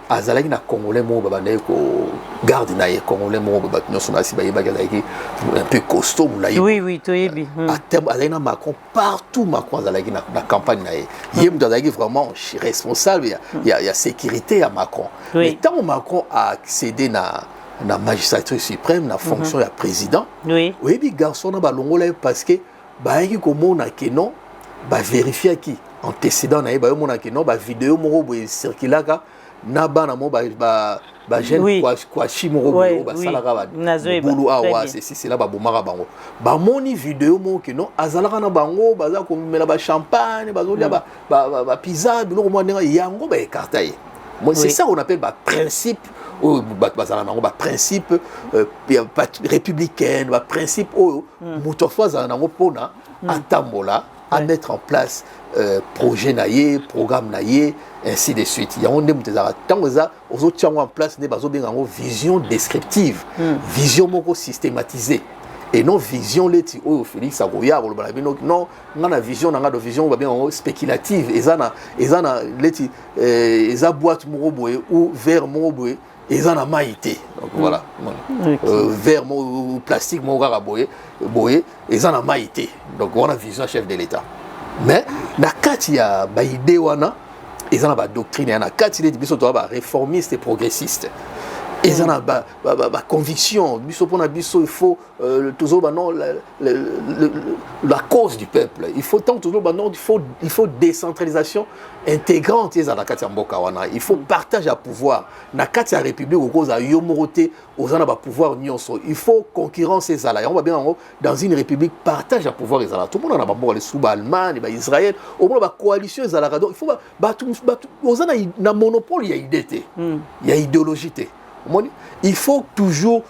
azalaki na congolais mo ba naye ko garde naye congolais mo ba nyonso na siba yeba azalaki un peu costaud moulaye oui toyebi à terme azalaki na Macron partout Macron azalaki na campagne naye yem azalaki vraiment responsable il y a sécurité à Macron mais tant Macron a accédé na magistrature suprême na fonction ya président oui bi garçon na balongola parce que bayaki komona que non ba vérifier qui antécédent na ba mona que non ba vidéo moko boye circulaka na bana mo ba jeune quoi chimoro boye ba salaka ba bulu awa c'est là ba bomaka bango ba moni vidéo mo que non azalaka na bango baza ko mela ba champagne bazolia ba pizza biloko mo ndenge yango ba écartaye moi c'est ça qu'on appelle ba principe ou bazala nango ba principe républicaine ba principe o mutofwa za nango pona atambola à mettre en place projet naïe, programme naïe, ainsi de suite. Il y a un nombre de temps aux autres en place des vision descriptive, vision moko systématisée. Et non vision leti o Félix Agoya ou non na vision na de vision bien spéculative ezana leti eza boîte moko boye ou verre moko boye ezana maïté. Donc voilà. Verre ou plastique moko boye ezana maïté. Donc on a vision chef de l'État. Mais na kati ya ba idée wana ezana ba doctrine na kati les biso to ba réformiste et progressiste. Ezana ba conviction biso pona biso il faut toujours ba non la cause du peuple. Il faut tant toujours ba non il faut décentralisation intégrante ezana kati ya mboka wana. Il faut partage à pouvoir. Na kati ya république au cause a yomoroté ozana ba pouvoir nyonso. Il faut concurrence ezala. On va bien dans une république partage à pouvoir ezala. Tout le monde na ba mboka les sous Allemagne, ba Israël, au moins ba coalition ezala. Donc il faut ba ozana na monopole il y a idée. Il y a idéologie. Il faut toujours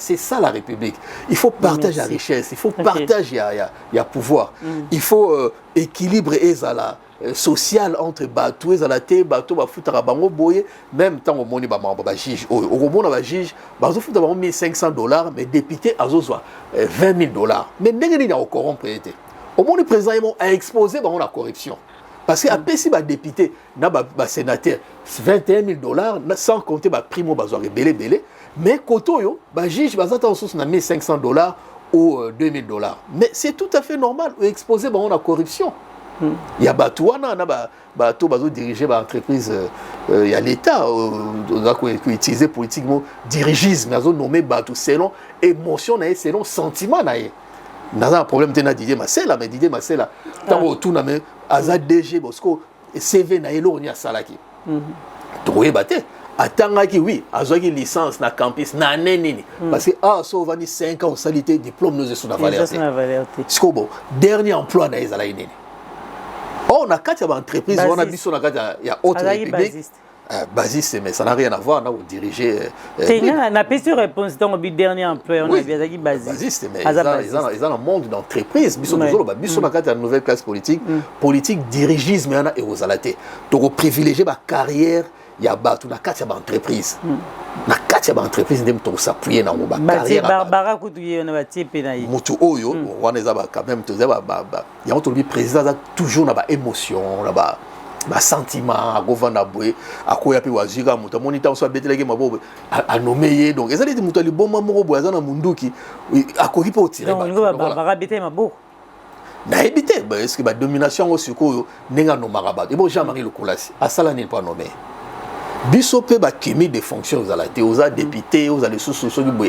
c'est ça la République. Il faut partager la richesse, il faut partager la pouvoir. Il faut équilibre ezala social entre bateau ezalate bateau ba futara bango boye même temps au moni ba juge au mona ba juge ba zo futara bango $1,500 mais député azozwa $20,000 mais ndenge ni na corrompre été au moni président a exposé ba la corruption. Parce que après si ba député na ba sénateur $21,000 sans compter ba primo bazwa belé mais koto yo ba juge bazata source na $1,500 ou $2,000 mais c'est tout à fait normal exposer ba la corruption. Il y a Batouana, bateau dirigé par l'entreprise, il y a l'État qui utilise politiquement dirigisme, ils ont nommé Batou selon émotion, selon sentiment. Il y a un problème de Didier Massela, mais Didier Massela, tant que tout n'a pas Azad DG, Bosco, CV n'a pas Salaki. Trouvé Baté. Attends, oui, Azad licence na campus, na nénini. Parce que, ça va 5 ans, salité, diplôme, nous sommes à valeur. Dernier emploi na Ezalaïné. Oh, on a quatre entreprises, on a vu sur la il y a autre république. Basiste, mais ça n'a rien à voir, on a dirigé. On a pas su réponse dans le dernier emploi, on a bien dit basiste, mais ils ont un monde d'entreprise. Ils ont une nouvelle classe politique, politique dirigisme et aux alatés. Donc, on privilégie ma carrière, il y a une entreprise. Na kati ya entreprise ndem to s'appuyer na ba carrière Barbara kutuye na batipe na yi mutu oyo wana za ba quand même to za ba ya on to bi président za toujours na ba émotion na ba sentiment govana boy akoya pe wazika mutu monita so beteleke mabobo a nommer donc ezali ti mutu ali bomba moko boya za na munduki akoki pe otire ba Barbara bete maboko na ebité ba est-ce que ba domination au sikoyo nenga no maraba et bon Jean-Marie Lukulasi asala ni pas nommé biso pe ba cumul de fonctions aux alaté aux députés aux les sous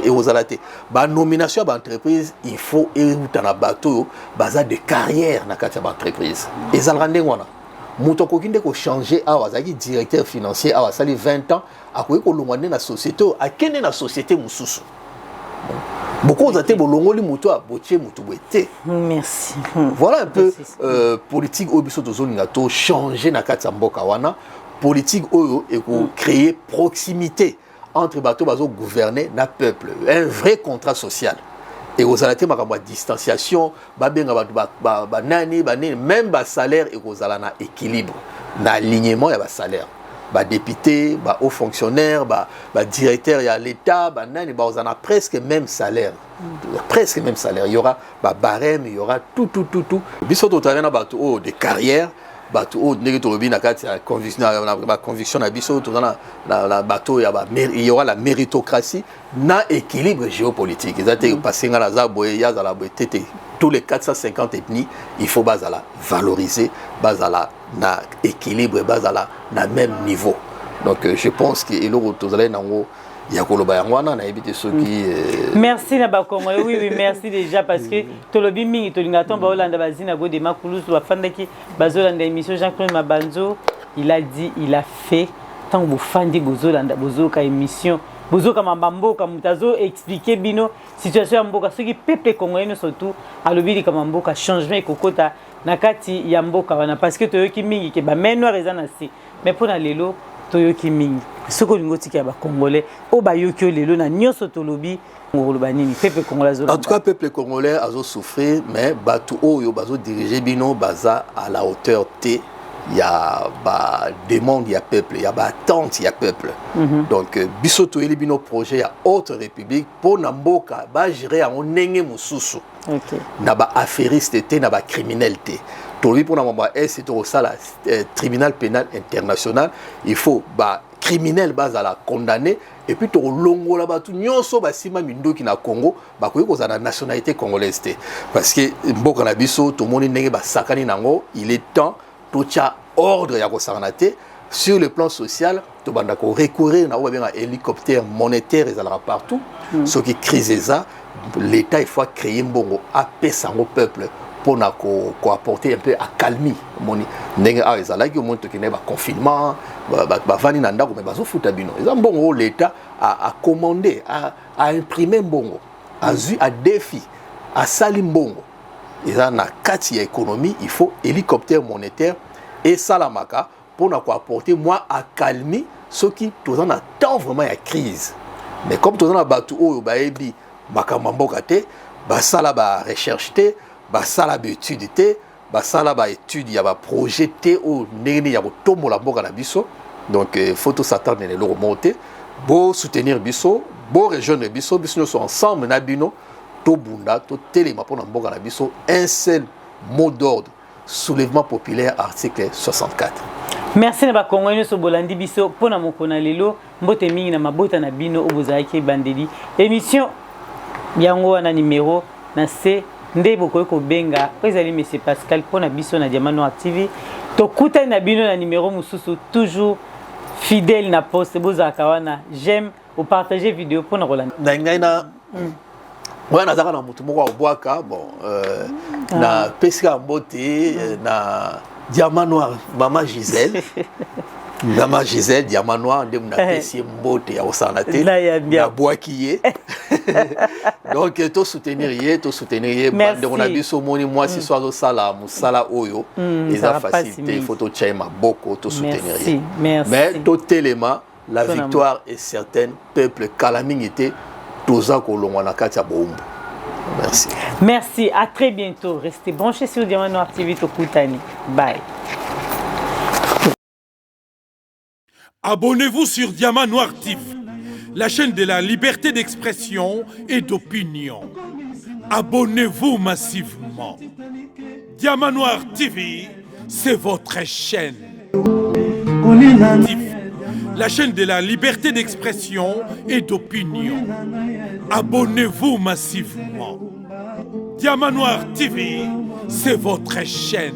et aux alaté ba nomination ba entreprise il faut et na bateau baza de carrière na kati ba entreprise ezalande ngwana moto kokinde ko changer awa zaki directeur financier awa sali 20 ans akoki ko longwane na société akende na société mususu beaucoup ont été bolongoli moto a botier moto boité. Merci. Voilà un peu politique au biso tozoni ngato changer na kati mboka wana politique oyo et créer proximité entre bateau bazo gouverner na peuple un vrai contrat social et aux alaté makambo distanciation ba benga ba nani ba même ba salaire et aux alana équilibre na alignement ya ba salaire ba député ba haut fonctionnaire ba directeur ya l'état ba nani ba on a presque même salaire il y aura ba barème il y aura tout biso to tana bateau de carrière bateau ndenge to lobi na kati ya conviction na biso to na bateau ya il y aura la méritocratie na équilibre géopolitique ezate passer ngala za boye ya za la boye tete tous les 450 ethnies il faut bazala valoriser bazala na équilibre bazala na même niveau donc je pense que eloko tozala nango ya koloba yangwana na ebite soki merci na ba Congolais oui merci déjà parce que tolobi mingi tolinga tomba Olanda bazina go de makulusu bafandaki bazolanda émission Jean-Claude Mabanzo il a dit il a fait tant vous fandi bozolanda bozoka émission bozoka mambamboka mutazo expliquer bino situation ya mboka soki peuple congolais surtout alobili kama mboka changement kokota na kati ya mboka wana parce que toyoki mingi ke ba menoir ezana si mais pour na lelo toyoki mingi soko lingoti ya ba congolais o ba yoki lelo na nyoso tolobi ngoloba nini peuple congolais en tout cas peuple congolais azo souffrir mais batu oyo bazo diriger bino baza à la hauteur T ya ba demande ya peuple ya ba attente ya peuple donc biso to eli bino projet ya autre république pour na mboka ba gérer en ndenge mususu na ba affairiste te na ba criminalité tolobi pour na mamba c'est to sala tribunal pénal international il faut ba criminel bazala condamné et puis to longola batu nyonso basima mindoki na Congo bakoyi kozana nationalité congolaise te parce que mboka na biso to moni ndenge ba sakani nango il est temps tout ordre ya kosanate sur le plan social to banda ko recourir na un hélicoptère monétaire ezala partout ce qui crise ça l'état il faut créer mbongo apesa au peuple pour na ko apporter un peu accalmie moni ndenge a ezala ki monto ki ne ba confinement ba vani na ndako mais bazo futa bino eza mbongo l'état a commandé a imprimé mbongo a défi a sali mbongo eza na kati ya économie il faut hélicoptère monétaire et salamaka pour na ko apporter moi accalmie ceux qui tous en attend vraiment la crise mais comme tous en batu oyo ba ebi makamamboka te ba sala ba recherche te ba sala ba étude te ba sala ba étude ya ba projet te o ndenge ya ko tombola mboka na biso donc faut tout s'attendre les remonter beau soutenir biso beau rejoindre biso biso sont ensemble na bino to bunda to telema pour na mboka na biso un seul mot d'ordre soulèvement populaire article 64. Merci na ba Congolais so bolandi biso pona mokona lelo mbote mingi na mabota na bino obozaki bandeli émission yango wana numéro na C nde bokoy ko benga ezali monsieur Pascal pona biso na Diamant Noir TV to kuta na bino na numéro mususu toujours fidèle na poste bozaka wana j'aime ou partager vidéo pona Roland na ouais na zaka na mutu moko obwaka bon na pesika mbote na Diamant Noir Maman Gisèle Maman Gisèle Diamant Noir ndem na pesi mbote ya osana te na boakiye donc to soutenir bande on a biso moni moi si soir sala musala oyo eza facilité photo chaima boko to soutenir mais to téléma la victoire est certaine peuple calamité toza kolongwa na kati ya bombo. Merci. Merci, à très bientôt. Restez branchés sur Diamant Noir TV Tokutani. Bye. Abonnez-vous sur Diamant Noir TV, la chaîne de la liberté d'expression et d'opinion. Abonnez-vous massivement. Diamant Noir TV, c'est votre chaîne. La chaîne de la liberté d'expression et d'opinion. Abonnez-vous massivement. Diamant Noir TV, c'est votre chaîne.